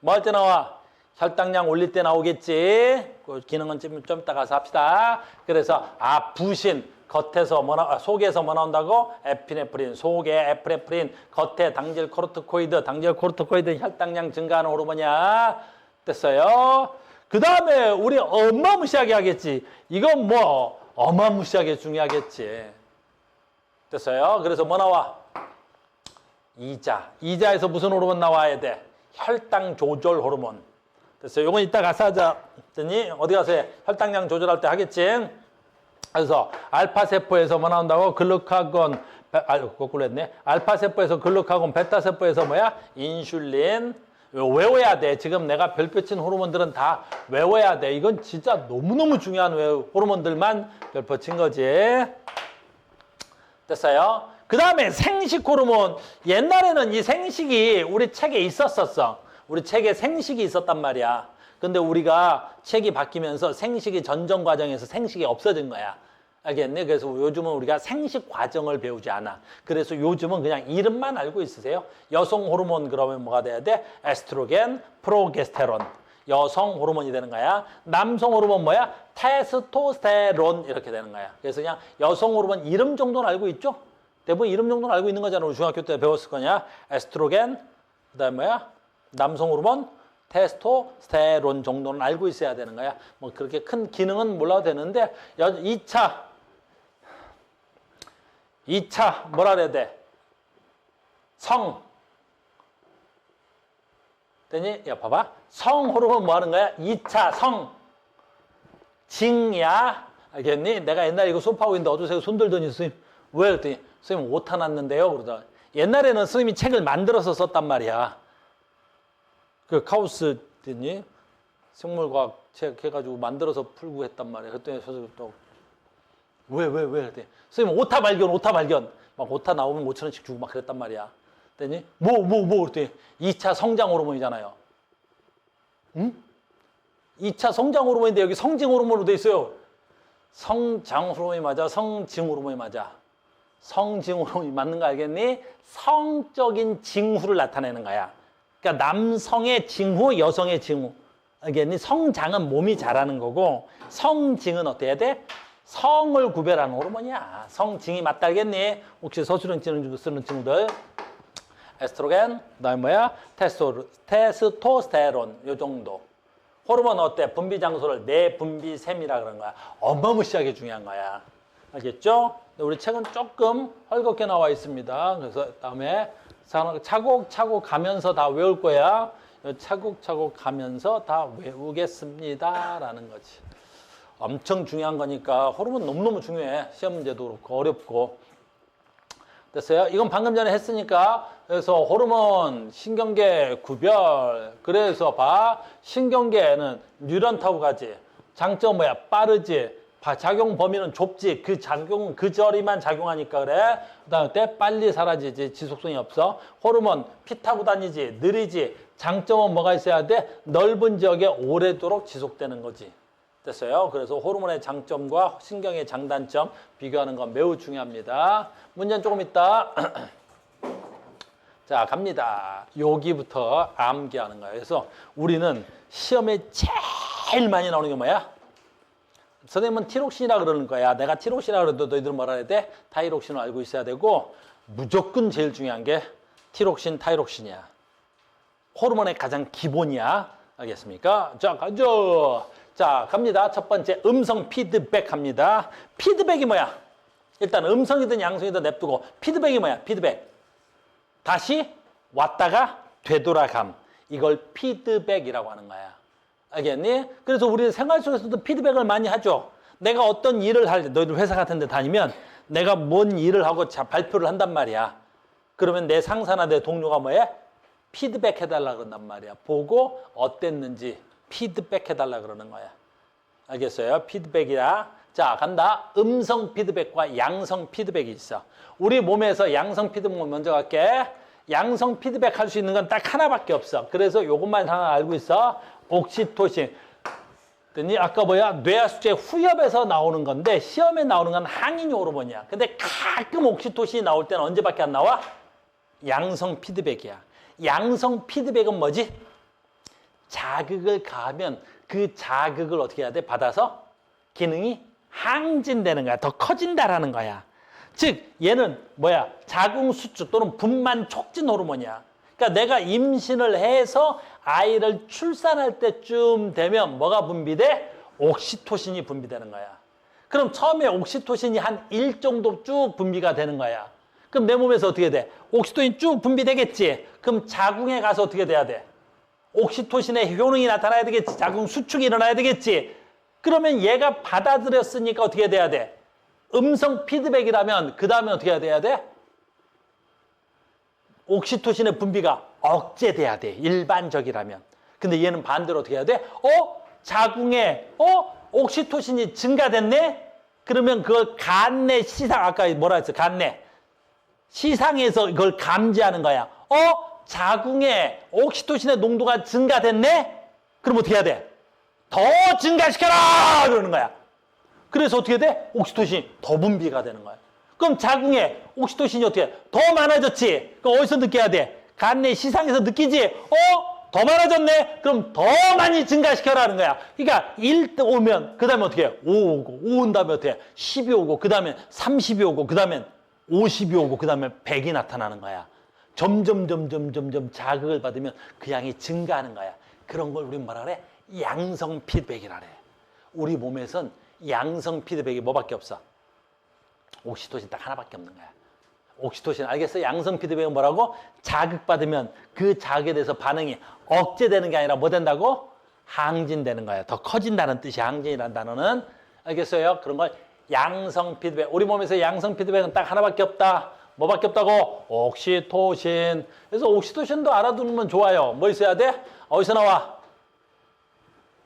Speaker 1: 뭐 할 때 나와? 혈당량 올릴 때 나오겠지. 그 기능은 좀 이따 가서 합시다. 그래서, 부신. 겉에서 속에서 뭐 나온다고? 에피네프린. 속에 에피네프린. 겉에 당질 코르티코이드. 당질 코르티코이드 혈당량 증가하는 호르몬이야. 됐어요? 그 다음에 우리 어마무시하게 하겠지. 이건 뭐 어마무시하게 중요하겠지. 됐어요? 그래서 뭐 나와? 이자에서 무슨 호르몬 나와야 돼? 혈당 조절 호르몬. 됐어요? 요건 이따 가서 하자. 됐니? 어디 가서 해? 혈당량 조절할 때 하겠지? 그래서 알파세포에서 뭐 나온다고? 글루카곤, 거꾸로 했네. 알파세포에서 글루카곤, 베타세포에서 뭐야? 인슐린. 외워야 돼. 지금 내가 별표 친 호르몬들은 다 외워야 돼. 이건 진짜 너무너무 중요한 호르몬들만 별표 친 거지. 됐어요? 그 다음에 생식 호르몬. 옛날에는 이 생식이 우리 책에 있었었어. 우리 책에 생식이 있었단 말이야. 근데 우리가 책이 바뀌면서 생식이 전전 과정에서 생식이 없어진 거야. 알겠네? 그래서 요즘은 우리가 생식 과정을 배우지 않아. 그래서 요즘은 그냥 이름만 알고 있으세요. 여성 호르몬 그러면 뭐가 돼야 돼? 에스트로겐, 프로게스테론. 여성 호르몬이 되는 거야. 남성 호르몬 뭐야? 테스토스테론 이렇게 되는 거야. 그래서 그냥 여성 호르몬 이름 정도는 알고 있죠? 대부분 이름 정도는 알고 있는 거잖아. 우리 중학교 때 배웠을 거냐? 에스트로겐, 그 다음에 뭐야? 남성 호르몬, 테스토스테론 정도는 알고 있어야 되는 거야. 뭐 그렇게 큰 기능은 몰라도 되는데 2차 뭐라 그래야 돼? 되니? 야 봐봐. 성 호르몬 뭐 하는 거야? 2차 징야. 알겠니? 내가 옛날에 이거 수업하고 있는데 어두새고 손 들더니 선생님 왜? 그랬더니 선생님 오타 났는데요. 그러다 옛날에는 선생님이 책을 만들어서 썼단 말이야. 그 카우스 됐니? 생물과학 책 해가지고 만들어서 풀고 했단 말이야. 그랬더니 선생님 또 왜? 그랬더니 선생님 오타 발견. 막 오타 나오면 5,000원씩 주고 막 그랬단 말이야. 그랬더니 그랬더니 2차 성장 호르몬이잖아요. 응? 2차 성장 호르몬인데 여기 성징 호르몬으로 돼 있어요. 성장 호르몬이 맞아? 성징 호르몬이 맞아? 성징 호르몬이 맞는 거 알겠니? 성적인 징후를 나타내는 거야. 그러니까 남성의 징후, 여성의 징후. 알겠니? 성장은 몸이 자라는 거고 성징은 어떻게 해야 돼? 성을 구별하는 호르몬이야. 성징이 맞다 알겠니? 혹시 서술형 쓰는 친구들 에스트로겐, 그다음에 뭐야? 테스토스테론 요 정도. 호르몬 어때? 분비 장소를 내분비샘이라 그런 거야. 어마무시하게 중요한 거야. 알겠죠? 우리 책은 조금 헐겁게 나와 있습니다. 그래서 다음에 차곡차곡 가면서 다 외울 거야. 차곡차곡 가면서 다 외우겠습니다. 라는 거지. 엄청 중요한 거니까 호르몬 너무너무 중요해. 시험 문제도 그렇고 어렵고. 됐어요? 이건 방금 전에 했으니까 그래서 호르몬, 신경계 구별. 그래서 봐. 신경계는 뉴런 타고 가지. 장점 뭐야? 빠르지. 작용 범위는 좁지. 그 작용 그 저리만 작용하니까 그래. 그다음에 때 빨리 사라지지. 지속성이 없어. 호르몬 피 타고 다니지. 느리지. 장점은 뭐가 있어야 돼? 넓은 지역에 오래도록 지속되는 거지. 됐어요? 그래서 호르몬의 장점과 신경의 장단점 비교하는 건 매우 중요합니다. 문제는 조금 있다. 자, 갑니다. 여기부터 암기하는 거예요. 그래서 우리는 시험에 제일 많이 나오는 게 뭐야? 선생님은 티록신이라 그러는 거야. 내가 티록신이라 그래도 너희들은 뭐라 해야 돼? 타이록신을 알고 있어야 되고 무조건 제일 중요한 게 티록신, 타이록신이야. 호르몬의 가장 기본이야. 알겠습니까? 자, 가죠. 자, 갑니다. 첫 번째 음성 피드백 합니다. 피드백이 뭐야? 일단 음성이든 양성이든 냅두고 피드백이 뭐야? 피드백. 다시 왔다가 되돌아감. 이걸 피드백이라고 하는 거야. 알겠니? 그래서 우리는 생활 속에서도 피드백을 많이 하죠. 내가 어떤 일을 할 때, 너희들 회사 같은 데 다니면 내가 뭔 일을 하고 발표를 한단 말이야. 그러면 내 상사나 내 동료가 뭐해? 피드백 해달라 그런단 말이야. 보고 어땠는지 피드백 해달라 그러는 거야. 알겠어요? 피드백이야. 자, 간다. 음성 피드백과 양성 피드백이 있어. 우리 몸에서 양성 피드백 먼저 갈게. 양성 피드백 할 수 있는 건 딱 하나밖에 없어. 그래서 요것만 하나 알고 있어. 옥시토신. 아까 뭐야? 뇌하수체 후엽에서 나오는 건데 시험에 나오는 건 항인 호르몬이야. 근데 가끔 옥시토신이 나올 때는 언제밖에 안 나와? 양성 피드백이야. 양성 피드백은 뭐지? 자극을 가하면 그 자극을 어떻게 해야 돼? 받아서 기능이 항진되는 거야. 더 커진다라는 거야. 즉 얘는 뭐야? 자궁 수축 또는 분만 촉진 호르몬이야. 그러니까 내가 임신을 해서 아이를 출산할 때쯤 되면 뭐가 분비돼? 옥시토신이 분비되는 거야. 그럼 처음에 옥시토신이 한 1 정도 쭉 분비가 되는 거야. 그럼 내 몸에서 어떻게 돼? 옥시토신 쭉 분비되겠지? 그럼 자궁에 가서 어떻게 돼야 돼? 옥시토신의 효능이 나타나야 되겠지? 자궁 수축이 일어나야 되겠지? 그러면 얘가 받아들였으니까 어떻게 돼야 돼? 음성 피드백이라면 그 다음에 어떻게 해야 돼? 옥시토신의 분비가 억제돼야 돼. 일반적이라면. 근데 얘는 반대로 어떻게 해야 돼? 자궁에 옥시토신이 증가됐네? 그러면 그걸 간내 시상, 아까 뭐라 했어? 간내. 시상에서 이걸 감지하는 거야. 자궁에 옥시토신의 농도가 증가됐네? 그럼 어떻게 해야 돼? 더 증가시켜라! 그러는 거야. 그래서 어떻게 돼? 옥시토신이 더 분비가 되는 거야. 그럼 자궁에 옥시토신이 어떻게 해? 더 많아졌지? 그럼 어디서 느껴야 돼? 간내 시상에서 느끼지? 더 많아졌네? 그럼 더 많이 증가시켜라는 거야. 그러니까 1 오면 그 다음에 어떻게 해? 5 오고 5 온 다음에 어떻게 해? 10이 오고 그 다음에 30이 오고 그 다음에 50이 오고 그 다음에 100이 나타나는 거야. 점점 자극을 받으면 그 양이 증가하는 거야. 그런 걸 우리 뭐라 그래? 양성 피드백이라 그래. 우리 몸에선 양성 피드백이 뭐밖에 없어? 옥시토신 딱 하나밖에 없는 거야. 옥시토신 알겠어? 양성 피드백은 뭐라고? 자극받으면 그 자극에 대해서 반응이 억제되는 게 아니라 뭐 된다고? 항진되는 거야. 더 커진다는 뜻이 항진이라는 단어는. 알겠어요? 그런 걸 양성 피드백. 우리 몸에서 양성 피드백은 딱 하나밖에 없다. 뭐밖에 없다고? 옥시토신. 그래서 옥시토신도 알아두면 좋아요. 뭐 있어야 돼? 어디서 나와?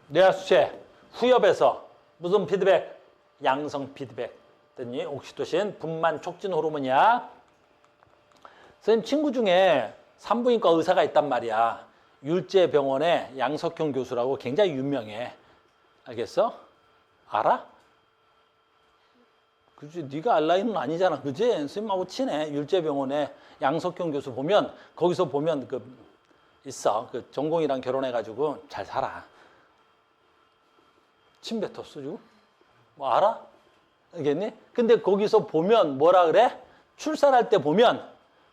Speaker 1: 뇌하수체 후엽에서 무슨 피드백? 양성 피드백. 됐니? 옥시토신 분만 촉진 호르몬이야. 선생님 친구 중에 산부인과 의사가 있단 말이야. 율제병원의 양석형 교수라고 굉장히 유명해. 알겠어? 알아? 그치? 네가 알 나이는 아니잖아. 그치? 선생님하고 친해. 율제병원의 양석형 교수 보면 거기서 보면 있어. 그 전공이랑 결혼해가지고 잘 살아. 침 뱉었어 지금? 뭐 알아? 알겠니? 근데 거기서 보면 뭐라 그래? 출산할 때 보면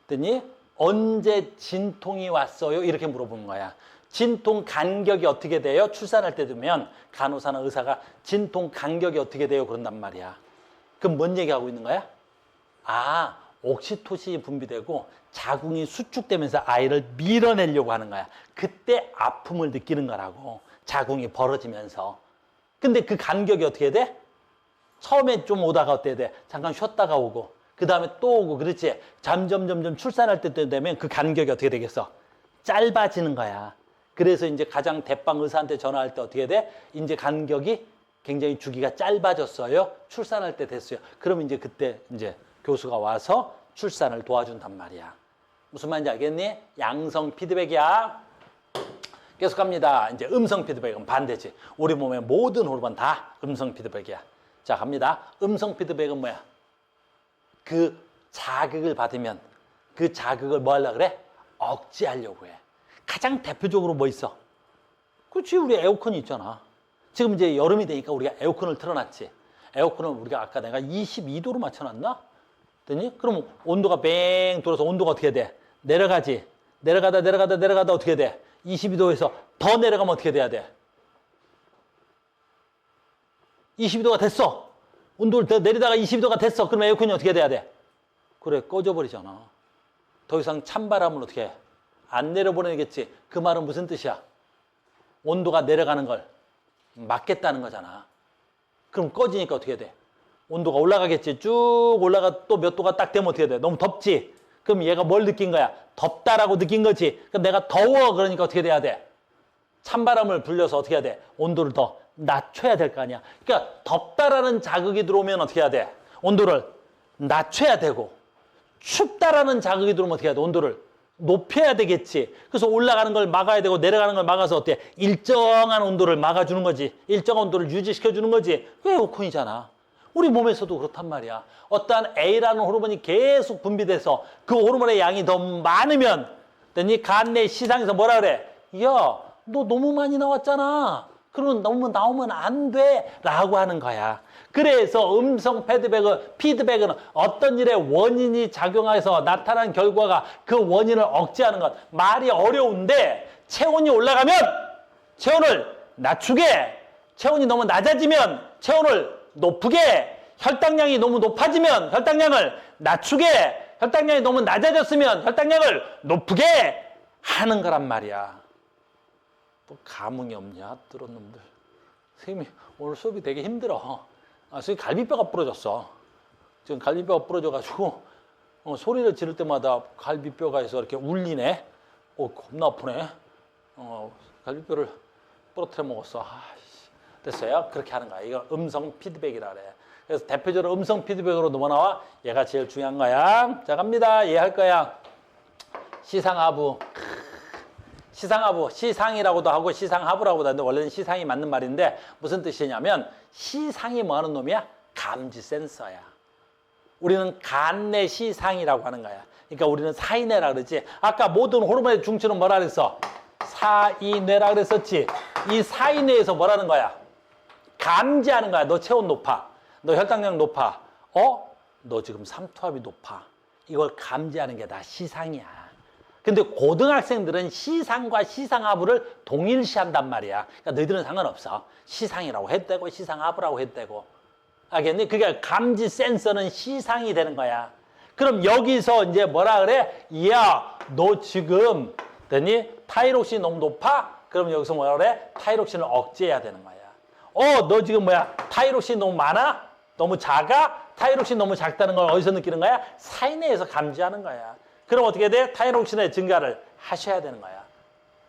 Speaker 1: 됐니? 언제 진통이 왔어요? 이렇게 물어보는 거야. 진통 간격이 어떻게 돼요? 출산할 때 되면 간호사나 의사가 진통 간격이 어떻게 돼요? 그런단 말이야. 그럼 뭔 얘기하고 있는 거야? 옥시토신이 분비되고 자궁이 수축되면서 아이를 밀어내려고 하는 거야. 그때 아픔을 느끼는 거라고. 자궁이 벌어지면서. 근데 그 간격이 어떻게 돼? 처음에 좀 오다가 어떻게 돼? 잠깐 쉬었다가 오고 그 다음에 또 오고 그렇지? 점점 출산할 때 되면 그 간격이 어떻게 되겠어? 짧아지는 거야. 그래서 이제 가장 대빵 의사한테 전화할 때 어떻게 돼? 이제 간격이 굉장히 주기가 짧아졌어요. 출산할 때 됐어요. 그럼 이제 그때 이제 교수가 와서 출산을 도와준단 말이야. 무슨 말인지 알겠니? 양성 피드백이야. 계속 갑니다. 이제 음성 피드백은 반대지. 우리 몸의 모든 호르몬 다 음성 피드백이야. 자, 갑니다. 음성 피드백은 뭐야? 그 자극을 받으면 그 자극을 뭐 하려고 그래? 억제하려고 해. 가장 대표적으로 뭐 있어? 그렇지, 우리 에어컨이 있잖아. 지금 이제 여름이 되니까 우리가 에어컨을 틀어놨지. 에어컨을 우리가 아까 내가 22도로 맞춰놨나? 됐니? 그럼 온도가 뱅 돌아서 온도가 어떻게 돼? 내려가지. 내려가다 어떻게 돼? 22도에서 더 내려가면 어떻게 돼야 돼? 22도가 됐어. 온도를 더 내리다가 22도가 됐어. 그럼 에어컨이 어떻게 돼야 돼? 그래, 꺼져버리잖아. 더 이상 찬바람을 어떻게 해? 안 내려보내겠지. 그 말은 무슨 뜻이야? 온도가 내려가는 걸 막겠다는 거잖아. 그럼 꺼지니까 어떻게 돼? 온도가 올라가겠지. 쭉 올라가 또 몇 도가 딱 되면 어떻게 돼? 너무 덥지? 그럼 얘가 뭘 느낀 거야? 덥다라고 느낀 거지. 그럼 내가 더워 그러니까 어떻게 돼야 돼? 찬바람을 불려서 어떻게 해야 돼? 온도를 더 낮춰야 될 거 아니야. 그러니까 덥다라는 자극이 들어오면 어떻게 해야 돼? 온도를 낮춰야 되고, 춥다라는 자극이 들어오면 어떻게 해야 돼? 온도를 높여야 되겠지. 그래서 올라가는 걸 막아야 되고 내려가는 걸 막아서 어때? 일정한 온도를 막아주는 거지. 일정한 온도를 유지시켜주는 거지. 그게 에어컨이잖아. 우리 몸에서도 그렇단 말이야. 어떠한 A라는 호르몬이 계속 분비돼서 그 호르몬의 양이 더 많으면 네 간내 시상에서 뭐라 그래? 야, 너 너무 많이 나왔잖아. 그러면 너무 나오면 안 돼. 라고 하는 거야. 그래서 음성 피드백은 어떤 일의 원인이 작용해서 나타난 결과가 그 원인을 억제하는 것. 말이 어려운데 체온이 올라가면 체온을 낮추게, 체온이 너무 낮아지면 체온을 높게, 혈당량이 너무 높아지면 혈당량을 낮추게, 혈당량이 너무 낮아졌으면 혈당량을 높게 하는 거란 말이야. 뭐 감흥이 없냐, 들은 놈들. 선생님이 오늘 수업이 되게 힘들어. 선생님 갈비뼈가 부러졌어. 지금 갈비뼈가 부러져가지고 소리를 지를 때마다 갈비뼈가 해서 이렇게 울리네. 겁나 아프네. 갈비뼈를 부러뜨려 먹었어. 됐어요? 그렇게 하는 거야. 이거 음성 피드백이라 그래. 그래서 대표적으로 음성 피드백으로 뭐 나와? 얘가 제일 중요한 거야. 자, 갑니다. 이해할 거야. 시상하부. 시상하부, 시상이라고도 하고 시상하부라고도 하는데 원래는 시상이 맞는 말인데 무슨 뜻이냐면 시상이 뭐 하는 놈이야? 감지 센서야. 우리는 간내 시상이라고 하는 거야. 그러니까 우리는 사이뇌라 그러지. 아까 모든 호르몬의 중추는 뭐라 그랬어? 사이뇌라 그랬었지. 이 사이뇌에서 뭐라는 거야? 감지하는 거야. 너 체온 높아. 너 혈당량 높아. 너 지금 삼투압이 높아. 이걸 감지하는 게 다 시상이야. 근데 고등학생들은 시상과 시상하부를 동일시한단 말이야. 그러니까 너희들은 상관없어. 시상이라고 해도 되고 시상하부라고 해도 되고. 알겠니? 그러니까 감지 센서는 시상이 되는 거야. 그럼 여기서 이제 뭐라 그래? 야, 너 지금 됐니? 타이록신이 너무 높아? 그럼 여기서 뭐라 그래? 타이록신을 억제해야 되는 거야. 너 지금 뭐야? 타이록신이 너무 많아? 너무 작아? 타이록신이 너무 작다는 걸 어디서 느끼는 거야? 사이뇌에서 감지하는 거야. 그럼 어떻게 돼? 타이록신의 증가를 하셔야 되는 거야.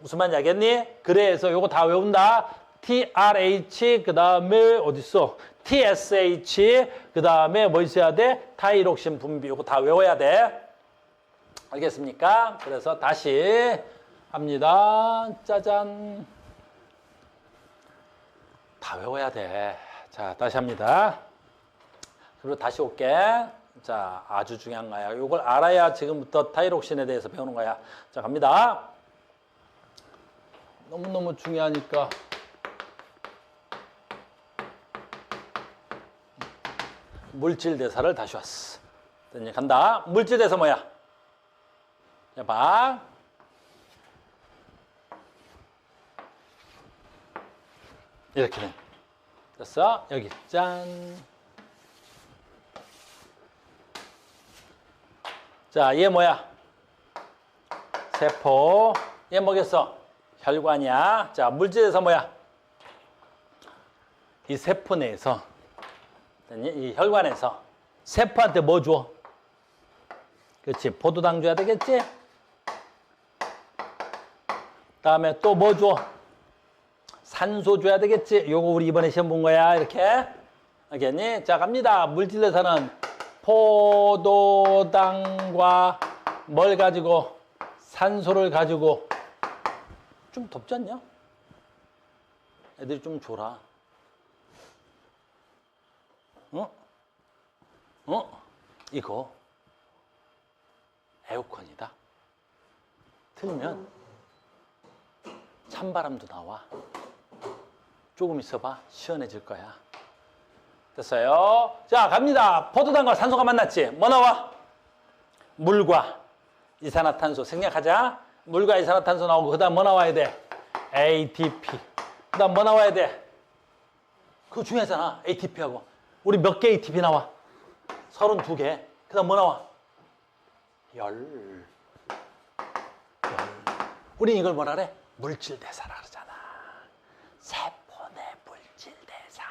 Speaker 1: 무슨 말인지 알겠니? 그래서 요거 다 외운다. TRH 그 다음에 어딨어? TSH 그 다음에 뭐 있어야 돼? 타이록신 분비. 요거 다 외워야 돼. 알겠습니까? 그래서 다시 합니다. 짜잔. 다 외워야 돼. 자, 다시 합니다. 그리고 다시 올게. 자, 아주 중요한 거야. 이걸 알아야 지금부터 타이록신에 대해서 배우는 거야. 자, 갑니다. 너무너무 중요하니까. 물질 대사를 다시 왔어. 이제 간다. 물질 대사 뭐야? 자, 봐. 이렇게 됐어. 여기 짠. 자, 얘 뭐야? 세포. 얘 뭐겠어? 혈관이야. 자, 물질에서 뭐야? 이 세포 내에서, 이 혈관에서 세포한테 뭐 줘? 그렇지. 포도당 줘야 되겠지? 다음에 또 뭐 줘? 산소 줘야 되겠지? 요거 우리 이번에 시험 본 거야. 이렇게. 알겠니? 자, 갑니다. 물질에서는 포도당과 뭘 가지고? 산소를 가지고. 좀 덥지 않냐? 애들이 좀 줘라. 이거 에어컨이다. 틀면 찬바람도 나와. 조금 있어봐. 시원해질 거야. 됐어요? 자, 갑니다. 포도당과 산소가 만났지? 뭐 나와? 물과 이산화탄소. 생략하자. 물과 이산화탄소 나오고 그 다음 뭐 나와야 돼? ATP. 그 다음 뭐 나와야 돼? 그거 중요하잖아. ATP하고. 우리 몇 개 ATP 나와? 32개. 그 다음 뭐 나와? 열. 우리 이걸 뭐라 그래? 물질대사라 그러잖아. 세포 내 물질대사.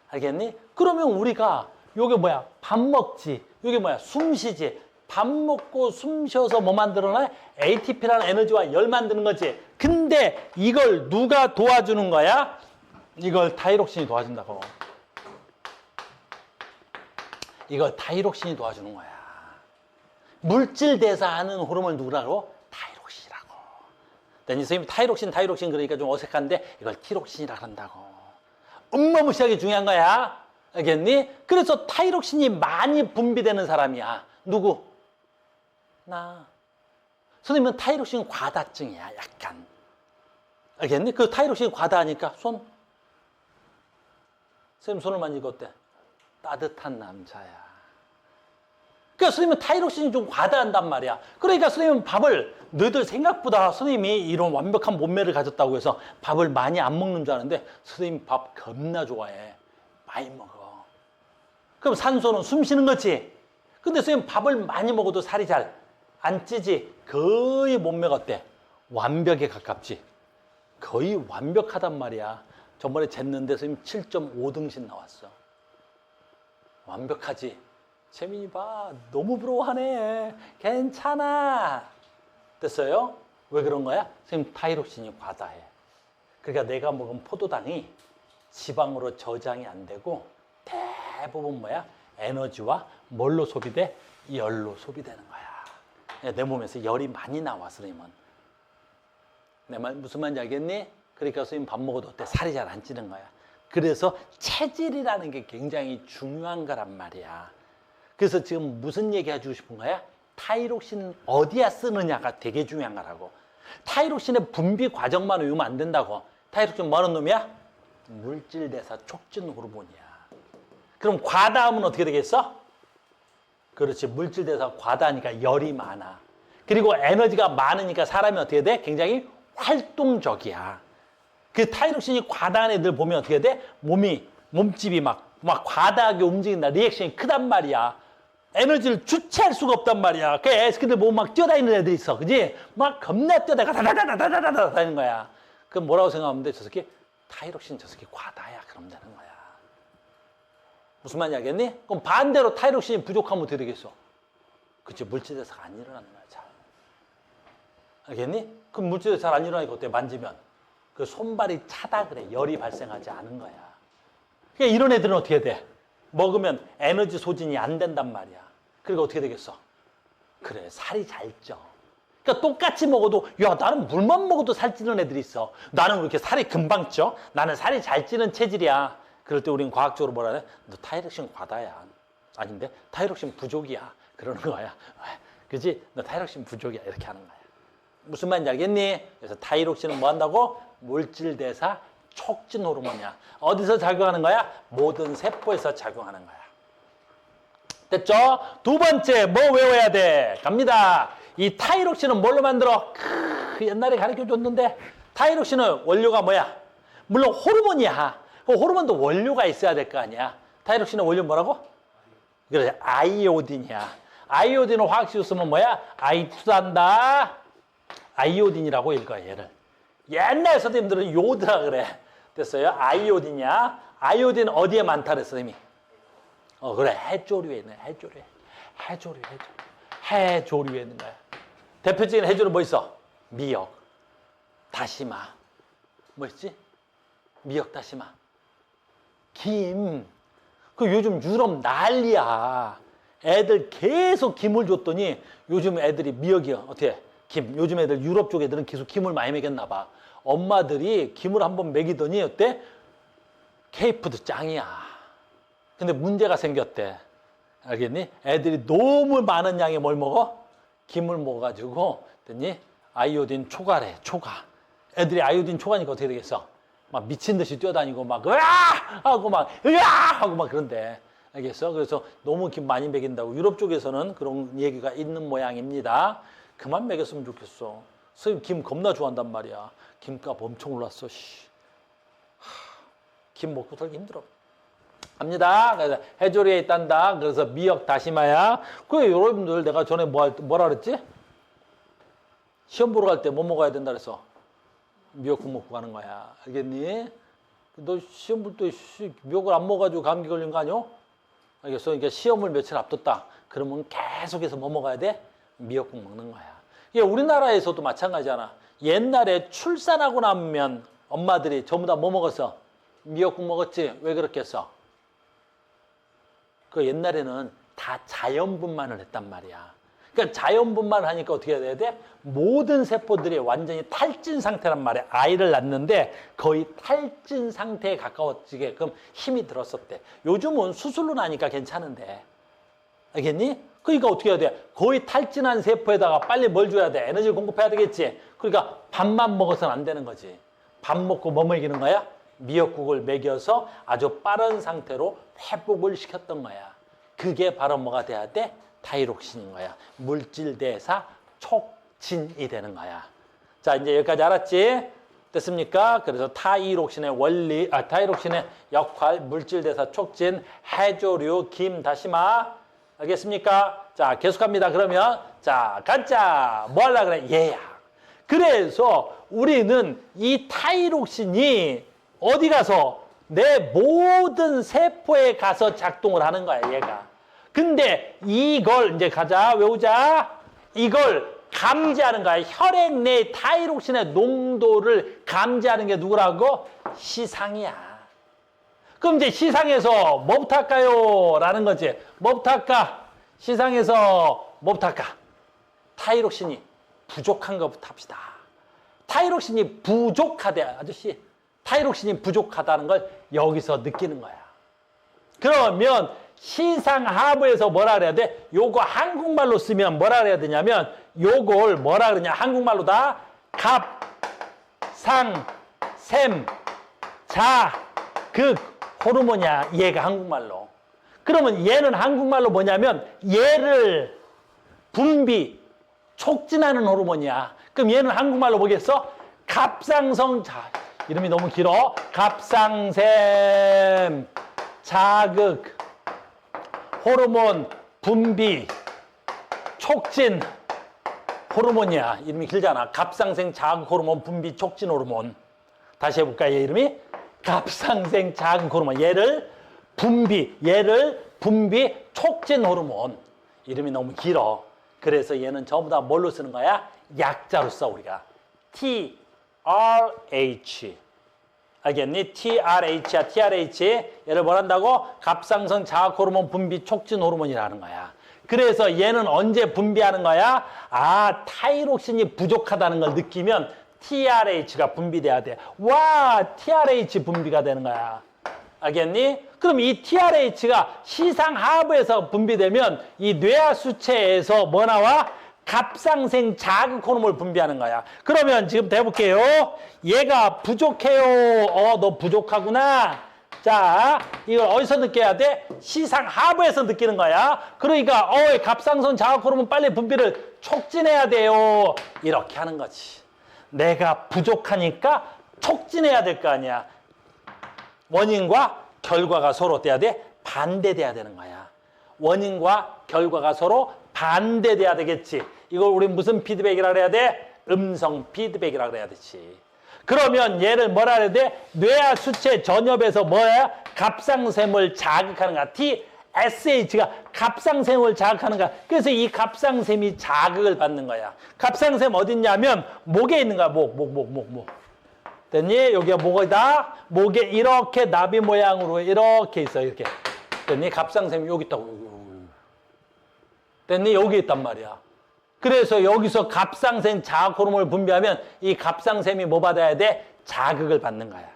Speaker 1: 알겠니? 그러면 우리가 요게 뭐야? 밥 먹지. 요게 뭐야? 숨 쉬지. 밥 먹고 숨 쉬어서 뭐 만들어내? ATP라는 에너지와 열 만드는 거지. 근데 이걸 누가 도와주는 거야? 이걸 타이록신이 도와준다고. 이걸 타이록신이 도와주는 거야. 물질 대사하는 호르몬을 누구라고? 타이록신이라고. 근데 선생님이 타이록신 그러니까 좀 어색한데 이걸 티록신이라고 한다고. 어마무시하게 중요한 거야. 알겠니? 그래서 타이록신이 많이 분비되는 사람이야. 누구? 나. 선생님은 타이록신 과다증이야. 약간. 알겠니? 그 타이록신 과다하니까 손. 선생님 손을 만지고 어때? 따뜻한 남자야. 그러니까 선생님은 타이록신이 좀 과다한단 말이야. 그러니까 선생님은 밥을 너희들 생각보다 선생님이 이런 완벽한 몸매를 가졌다고 해서 밥을 많이 안 먹는 줄 아는데 선생님 밥 겁나 좋아해. 많이 먹어. 그럼 산소는 숨 쉬는 거지. 근데 선생님 밥을 많이 먹어도 살이 잘 안 찌지. 거의 몸매가 어때? 완벽에 가깝지. 거의 완벽하단 말이야. 저번에 쟀는데 선생님 7.5등신 나왔어. 완벽하지. 재민이 봐. 너무 부러워하네. 괜찮아. 됐어요? 왜 그런 거야? 선생님 타이록신이 과다해. 그러니까 내가 먹은 포도당이 지방으로 저장이 안 되고 대부분 뭐야? 에너지와 뭘로 소비돼? 열로 소비되는 거야. 내 몸에서 열이 많이 나와, 선생님은. 내 말 무슨 말인지 알겠니? 그러니까 선생님 밥 먹어도 어때? 살이 잘 안 찌는 거야. 그래서 체질이라는 게 굉장히 중요한 거란 말이야. 그래서 지금 무슨 얘기 해주고 싶은 거야? 타이록신 어디에 쓰느냐가 되게 중요한 거라고. 타이록신의 분비 과정만 외우면 안 된다고. 타이록신 뭐 하는 놈이야? 물질대사 촉진 호르몬이야. 그럼 과다하면 어떻게 되겠어? 그렇지. 물질대사 과다하니까 열이 많아. 그리고 에너지가 많으니까 사람이 어떻게 돼? 굉장히 활동적이야. 그 타이록신이 과다한 애들 보면 어떻게 돼? 몸집이 막 과다하게 움직인다. 리액션이 크단 말이야. 에너지를 주체할 수가 없단 말이야. 그 애새끼들 보면 막 뛰어다니는 애들 있어. 그지? 막 겁나 뛰어다가 다다다다다다다 다니는 거야. 그럼 뭐라고 생각하면 돼? 저 새끼 타이록신 저 새끼 과다야. 그러면 되는 거야. 무슨 말인지 알겠니? 그럼 반대로 타이록신이 부족하면 어떻게 되겠어? 그치? 물질대사가 안 일어나는 거야. 잘. 알겠니? 그럼 물질대사 잘 안 일어나니까 어때? 만지면. 그 손발이 차다 그래. 열이 발생하지 않은 거야. 그러니까 이런 애들은 어떻게 돼? 먹으면 에너지 소진이 안 된단 말이야. 그리고 어떻게 되겠어? 그래, 살이 잘 쪄. 그러니까 똑같이 먹어도 야, 나는 물만 먹어도 살찌는 애들이 있어. 나는 그렇게 살이 금방 쪄? 나는 살이 잘 찌는 체질이야. 그럴 때 우리는 과학적으로 뭐라 해? 너 타이록신 과다야. 아닌데? 타이록신 부족이야. 그러는 거야. 그지? 너 타이록신 부족이야. 이렇게 하는 거야. 무슨 말인지 알겠니? 그래서 타이록신은 뭐 한다고? 물질대사 촉진 호르몬이야. 어디서 작용하는 거야? 모든 세포에서 작용하는 거야. 됐죠? 두 번째 뭐 외워야 돼? 갑니다. 이 타이록신은 뭘로 만들어? 옛날에 가르쳐줬는데 타이록신은 원료가 뭐야? 물론 호르몬이야. 그 호르몬도 원료가 있어야 될 거 아니야. 타이록신의 원료 뭐라고? 그래, 아이오딘이야. 아이오딘을 화학식으로 쓰면 뭐야? 아이투단다. 아이오딘이라고 읽어, 얘를. 옛날 선생님들은 요드라 그래. 됐어요? 아이오딘이야. 아이오딘 어디에 많다 그랬어, 선생님이? 그래. 해조류에 있네. 해조류에 있는 거야. 대표적인 해조류 뭐 있어? 미역, 다시마. 뭐 있지? 미역, 다시마. 김. 그 요즘 유럽 난리야. 애들 계속 김을 줬더니 요즘 애들이 미역이요. 어떻게? 김. 요즘 애들 유럽 쪽 애들은 계속 김을 많이 먹였나 봐. 엄마들이 김을 한번 먹이더니 어때? 케이푸드 짱이야. 근데 문제가 생겼대. 알겠니? 애들이 너무 많은 양의 뭘 먹어? 김을 먹어가지고 됐니? 아이오딘 초과래, 초과. 애들이 아이오딘 초과니까 어떻게 되겠어? 막 미친 듯이 뛰어다니고 막 으아! 하고 막 으아! 하고 막 그런데. 알겠어? 그래서 너무 김 많이 먹인다고 유럽 쪽에서는 그런 얘기가 있는 모양입니다. 그만 먹였으면 좋겠어. 선생님 김 겁나 좋아한단 말이야. 김값 엄청 올랐어. 김 먹고 살기 힘들어. 갑니다. 그래서 해조류에 있단다. 그래서 미역 다시마야. 그 여러분들 내가 전에 뭐라 그랬지? 시험 보러 갈 때 뭐 먹어야 된다 그래서 미역국 먹고 가는 거야. 알겠니? 너 시험 볼 때 미역을 안 먹어가지고 감기 걸린 거 아니야? 알겠어? 그러니까 시험을 며칠 앞뒀다. 그러면 계속해서 뭐 먹어야 돼? 미역국 먹는 거야. 이게 우리나라에서도 마찬가지잖아. 옛날에 출산하고 나면 엄마들이 전부 다 뭐 먹었어? 미역국 먹었지? 왜 그렇게 했어? 그 옛날에는 다 자연분만을 했단 말이야. 그러니까 자연분만을 하니까 어떻게 해야 돼? 모든 세포들이 완전히 탈진 상태란 말이야. 아이를 낳는데 거의 탈진 상태에 가까워지게끔 힘이 들었었대. 요즘은 수술로 나니까 괜찮은데. 알겠니? 그러니까 어떻게 해야 돼? 거의 탈진한 세포에다가 빨리 뭘 줘야 돼? 에너지를 공급해야 되겠지? 그러니까 밥만 먹어서는 안 되는 거지. 밥 먹고 뭐 먹이는 거야? 미역국을 먹여서 아주 빠른 상태로 회복을 시켰던 거야. 그게 바로 뭐가 돼야 돼? 타이록신인 거야. 물질대사 촉진이 되는 거야. 자, 이제 여기까지 알았지? 됐습니까? 그래서 타이록신의 원리, 타이록신의 역할, 물질대사 촉진, 해조류, 김, 다시마. 알겠습니까? 자, 계속합니다. 그러면, 자, 가자. 뭐 하려고 그래? 얘야. 그래서 우리는 이 타이록신이 어디 가서 내 모든 세포에 가서 작동을 하는 거야, 얘가. 근데 이걸 이제 가자, 외우자. 이걸 감지하는 거야. 혈액 내 타이록신의 농도를 감지하는 게 누구라고? 시상이야. 그럼 이제 시상에서 뭐부터 할까요? 라는 거지. 뭐부터 할까? 시상에서 뭐부터 할까? 타이록신이 부족한 것부터 합시다. 타이록신이 부족하대, 아저씨. 타이록신이 부족하다는 걸 여기서 느끼는 거야. 그러면 시상하부에서 뭐라 그래야 돼? 요거 한국말로 쓰면 뭐라 그래야 되냐면 요걸 뭐라 그러냐? 한국말로다. 갑, 상, 셈, 자, 극 호르몬이야. 얘가 한국말로. 그러면 얘는 한국말로 뭐냐면 얘를 분비, 촉진하는 호르몬이야. 그럼 얘는 한국말로 뭐겠어? 갑상선, 자, 이름이 너무 길어. 갑상샘, 자극, 호르몬, 분비, 촉진 호르몬이야. 이름이 길잖아. 갑상생 자극 호르몬, 분비, 촉진 호르몬. 다시 해볼까? 얘 이름이? 갑상생 자극 호르몬. 얘를 분비, 촉진 호르몬. 이름이 너무 길어. 그래서 얘는 전부 다 뭘로 쓰는 거야? 약자로 써, 우리가. TRH. 알겠니? TRH야, TRH. 얘를 뭘 한다고? 갑상선 자극 호르몬 분비 촉진 호르몬이라는 거야. 그래서 얘는 언제 분비하는 거야? 아, 타이록신이 부족하다는 걸 느끼면 TRH가 분비돼야 돼. 와, TRH 분비가 되는 거야. 알겠니? 그럼 이 TRH가 시상하부에서 분비되면 이 뇌하수체에서 뭐 나와? 갑상생 자극 호르몬을 분비하는 거야. 그러면 지금 해볼게요. 얘가 부족해요. 너 부족하구나. 자, 이걸 어디서 느껴야 돼? 시상하부에서 느끼는 거야. 그러니까 갑상선 자극 호르몬 빨리 분비를 촉진해야 돼요. 이렇게 하는 거지. 내가 부족하니까 촉진해야 될 거 아니야. 원인과 결과가 서로 돼야 돼? 반대돼야 되는 거야. 원인과 결과가 서로 반대돼야 되겠지. 이걸 우리 무슨 피드백이라 그래야 돼? 음성 피드백이라 그래야 되지. 그러면 얘를 뭐라 그래야 돼? 뇌하수체 전엽에서 뭐야? 갑상샘을 자극하는 거야. TSH가 갑상샘을 자극하는 거야. 그래서 이 갑상샘이 자극을 받는 거야. 갑상샘 어딨냐면 목에 있는 거야. 목. 됐니? 여기가 목이다. 목에 이렇게 나비 모양으로 이렇게 있어. 이렇게. 됐니? 갑상샘이 여기 있다고. 됐니? 여기 있단 말이야. 그래서 여기서 갑상샘 자극 호르몬을 분비하면 이 갑상샘이 뭐 받아야 돼? 자극을 받는 거야.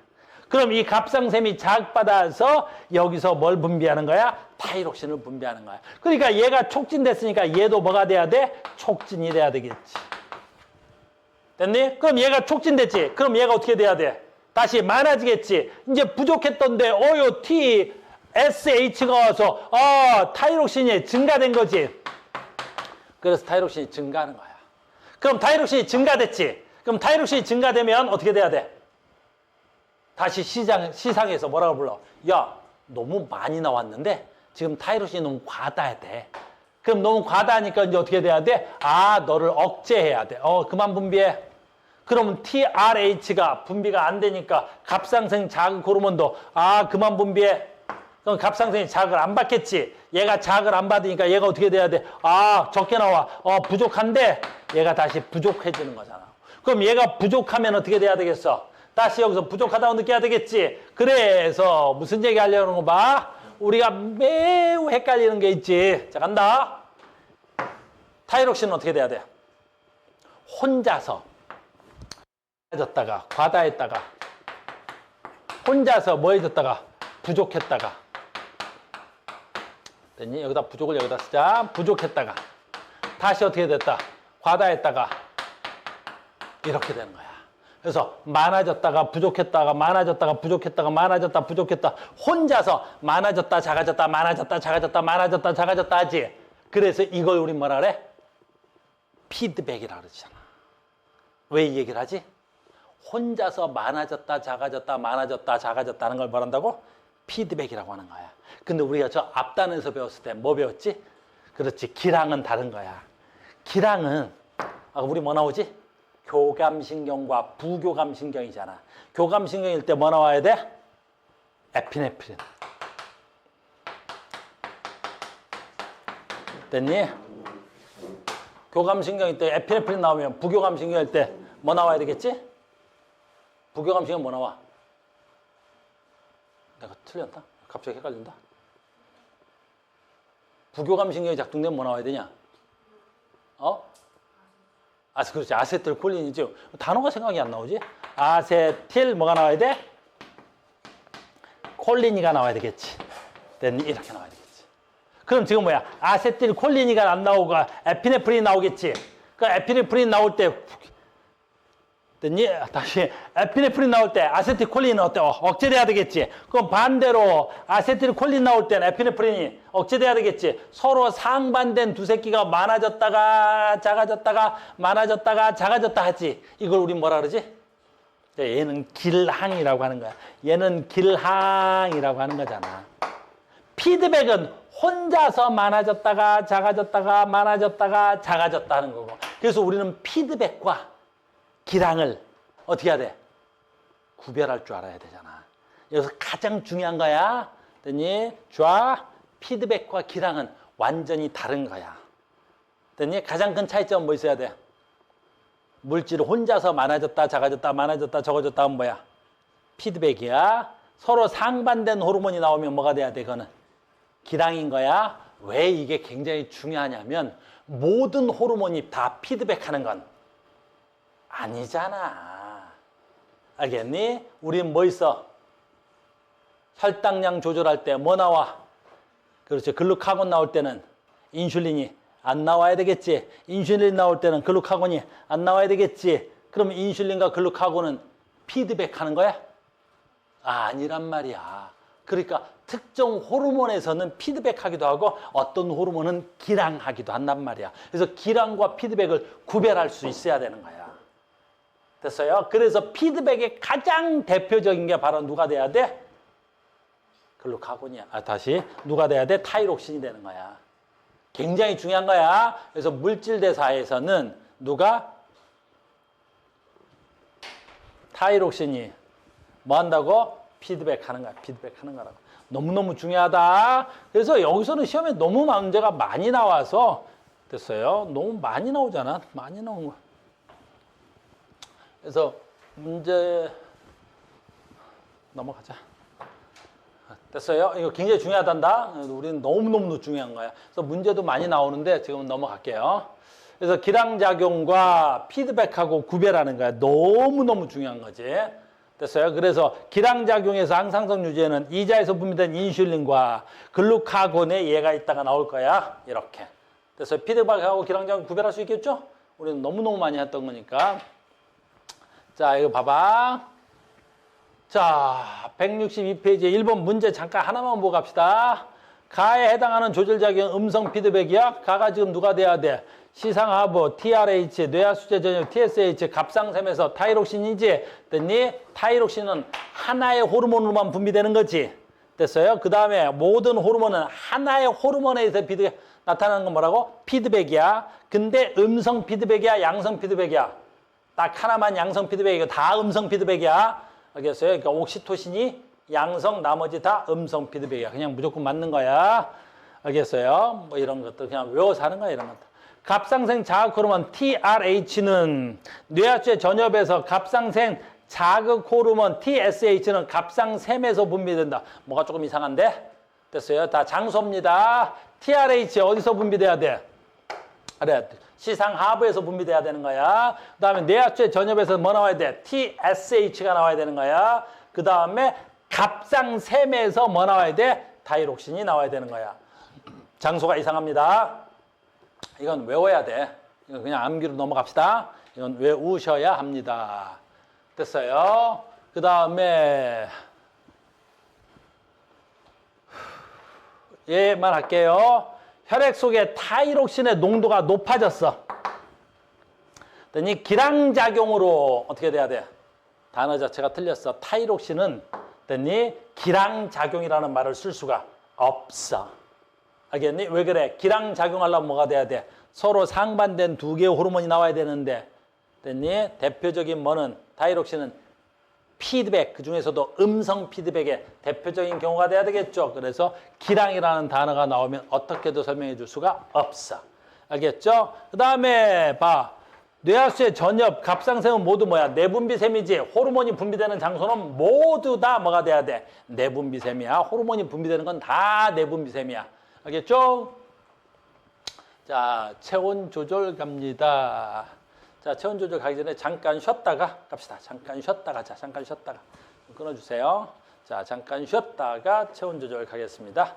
Speaker 1: 그럼 이 갑상샘이 자극받아서 여기서 뭘 분비하는 거야? 타이록신을 분비하는 거야. 그러니까 얘가 촉진됐으니까 얘도 뭐가 돼야 돼? 촉진이 돼야 되겠지. 됐니? 그럼 얘가 촉진됐지. 그럼 얘가 어떻게 돼야 돼? 다시 많아지겠지. 이제 부족했던데 요 TSH가 와서 타이록신이 증가된 거지. 그래서 타이록신이 증가하는 거야. 그럼 타이록신이 증가됐지. 그럼 타이록신이 증가되면 어떻게 돼야 돼? 다시 시상에서 뭐라고 불러? 야, 너무 많이 나왔는데 지금 타이록신이 너무 과다해. 그럼 너무 과다하니까 이제 어떻게 돼야 돼? 너를 억제해야 돼. 그만 분비해. 그러면 TRH가 분비가 안 되니까 갑상선 자극 호르몬도 그만 분비해. 그럼 갑상선이 자극을 안 받겠지. 얘가 자극을 안 받으니까 얘가 어떻게 돼야 돼? 적게 나와. 부족한데 얘가 다시 부족해지는 거잖아. 그럼 얘가 부족하면 어떻게 돼야 되겠어? 다시 여기서 부족하다고 느껴야 되겠지. 그래서 무슨 얘기 하려는 거 봐. 우리가 매우 헷갈리는 게 있지. 자, 간다. 타이록신은 어떻게 돼야 돼? 혼자서 졌다가 과다했다가 혼자서 뭐 해졌다가 부족했다가 됐니? 여기다 부족을 여기다 쓰자. 부족했다가 다시 어떻게 됐다? 과다했다가 이렇게 되는 거야. 그래서 많아졌다가 부족했다가 많아졌다가 부족했다가 많아졌다 부족했다 혼자서 많아졌다 작아졌다 많아졌다 작아졌다 많아졌다 작아졌다 하지. 그래서 이걸 우리 뭐라 그래? 피드백이라 그러잖아. 왜 이 얘기를 하지? 혼자서 많아졌다 작아졌다 많아졌다 작아졌다 하는 걸 뭐란다고? 피드백이라고 하는 거야. 근데 우리가 저 앞단에서 배웠을 때 뭐 배웠지? 그렇지, 기량은 다른 거야. 기량은 우리 뭐 나오지? 교감신경과 부교감신경이잖아. 교감신경일 때 뭐 나와야 돼? 에피네프린. 됐니? 교감신경일 때 에피네프린 나오면 부교감신경일 때 뭐 나와야 되겠지? 부교감신경 뭐 나와? 내가 틀렸나? 갑자기 헷갈린다. 부교감신경이 작동되면 뭐 나와야 되냐? 그렇지. 아세틸콜린이죠. 단어가 생각이 안 나오지? 아세틸 뭐가 나와야 돼? 콜린이가 나와야 되겠지. 이렇게 나와야 되겠지. 그럼 지금 뭐야? 아세틸콜린이가 안 나오고 에피네프린이 나오겠지. 그 에피네프린 나올 때 됐니? 다시 에피네프린 나올 때 아세틸콜린은 어때? 억제돼야 되겠지. 그럼 반대로 아세틸콜린 나올 때는 에피네프린이 억제돼야 되겠지. 서로 상반된 두 새끼가 많아졌다가 작아졌다가 많아졌다가 작아졌다 하지. 이걸 우리 뭐라 그러지? 얘는 길항이라고 하는 거야. 얘는 길항이라고 하는 거잖아. 피드백은 혼자서 많아졌다가 작아졌다가 많아졌다가 작아졌다 하는 거고. 그래서 우리는 피드백과 기량을 어떻게 해야 돼? 구별할 줄 알아야 되잖아. 여기서 가장 중요한 거야. 됐니? 피드백과 기량은 완전히 다른 거야. 됐니? 가장 큰 차이점은 뭐 있어야 돼? 물질을 혼자서 많아졌다, 작아졌다, 많아졌다, 적어졌다 하면 뭐야? 피드백이야. 서로 상반된 호르몬이 나오면 뭐가 돼야 돼? 그거는 기량인 거야. 왜 이게 굉장히 중요하냐면 모든 호르몬이 다 피드백하는 건 아니잖아. 알겠니? 우린 뭐 있어? 혈당량 조절할 때 뭐 나와? 그렇지. 글루카곤 나올 때는 인슐린이 안 나와야 되겠지. 인슐린 나올 때는 글루카곤이 안 나와야 되겠지. 그럼 인슐린과 글루카곤은 피드백하는 거야? 아니란 말이야. 그러니까 특정 호르몬에서는 피드백하기도 하고 어떤 호르몬은 기량하기도 한단 말이야. 그래서 기량과 피드백을 구별할 수 있어야 되는 거야. 됐어요? 그래서 피드백의 가장 대표적인 게 바로 누가 돼야 돼? 글루카곤이야. 다시 누가 돼야 돼? 타이록신이 되는 거야. 굉장히 중요한 거야. 그래서 물질대사에서는 누가? 타이록신이 뭐 한다고? 피드백하는 거야. 피드백하는 거라고. 너무너무 중요하다. 그래서 여기서는 시험에 너무 문제가 많이 나와서 됐어요? 너무 많이 나오잖아. 많이 나온 거. 그래서 문제 넘어가자. 됐어요? 이거 굉장히 중요하단다. 우리는 너무너무 중요한 거야. 그래서 문제도 많이 나오는데 지금 넘어갈게요. 그래서 기량작용과 피드백하고 구별하는 거야. 너무너무 중요한 거지. 됐어요? 그래서 기량작용에서 항상성 유지에는 이자에서 분비된 인슐린과 글루카곤의 예가 있다가 나올 거야. 이렇게. 됐어요? 피드백하고 기량작용 구별할 수 있겠죠? 우리는 너무너무 많이 했던 거니까. 자, 이거 봐봐. 자, 162페이지 1번 문제 잠깐 하나만 보고 갑시다. 가에 해당하는 조절작용 음성 피드백이야. 가가 지금 누가 돼야 돼? 시상하부, TRH, 뇌하수체 전역, TSH, 갑상샘에서 타이록신이지? 됐니? 타이록신은 하나의 호르몬으로만 분비되는 거지. 됐어요? 그 다음에 모든 호르몬은 하나의 호르몬에 의해서 나타나는 건 뭐라고? 피드백이야. 근데 음성 피드백이야? 양성 피드백이야? 딱 하나만 양성 피드백이고 다 음성 피드백이야. 알겠어요? 그러니까 옥시토신이 양성, 나머지 다 음성 피드백이야. 그냥 무조건 맞는 거야. 알겠어요? 뭐 이런 것도 그냥 외워서 하는 거야, 이런 것도. 갑상생 자극 호르몬 TRH는 뇌하수체 전엽에서 갑상생 자극 호르몬 TSH는 갑상샘에서 분비된다. 뭐가 조금 이상한데? 됐어요? 다 장소입니다. TRH 어디서 분비돼야 돼? 그래, 시상하부에서 분비돼야 되는 거야. 그 다음에 뇌하수체 전엽에서 뭐 나와야 돼? TSH가 나와야 되는 거야. 그 다음에 갑상샘에서 뭐 나와야 돼? 타이록신이 나와야 되는 거야. 장소가 이상합니다. 이건 외워야 돼. 이건 그냥 암기로 넘어갑시다. 이건 외우셔야 합니다. 됐어요? 그 다음에 얘만 할게요. 혈액 속에 타이록신의 농도가 높아졌어. 그랬더니 기량작용으로 어떻게 돼야 돼? 단어 자체가 틀렸어. 타이록신은 됐니? 기량작용이라는 말을 쓸 수가 없어. 알겠니? 왜 그래? 기량작용하려면 뭐가 돼야 돼? 서로 상반된 두 개의 호르몬이 나와야 되는데 됐니? 대표적인 뭐는 타이록신은 피드백, 그중에서도 음성 피드백의 대표적인 경우가 돼야 되겠죠. 그래서 기량이라는 단어가 나오면 어떻게도 설명해 줄 수가 없어. 알겠죠? 그 다음에 봐. 뇌하수체 전엽, 갑상샘은 모두 뭐야? 내분비샘이지. 호르몬이 분비되는 장소는 모두 다 뭐가 돼야 돼? 내분비샘이야. 호르몬이 분비되는 건 다 내분비샘이야. 알겠죠? 자, 체온 조절 갑니다. 자, 체온 조절 가기 전에 잠깐 쉬었다가 갑시다. 잠깐 쉬었다가, 자, 잠깐 쉬었다가. 좀 끊어주세요. 자, 잠깐 쉬었다가 체온 조절 가겠습니다.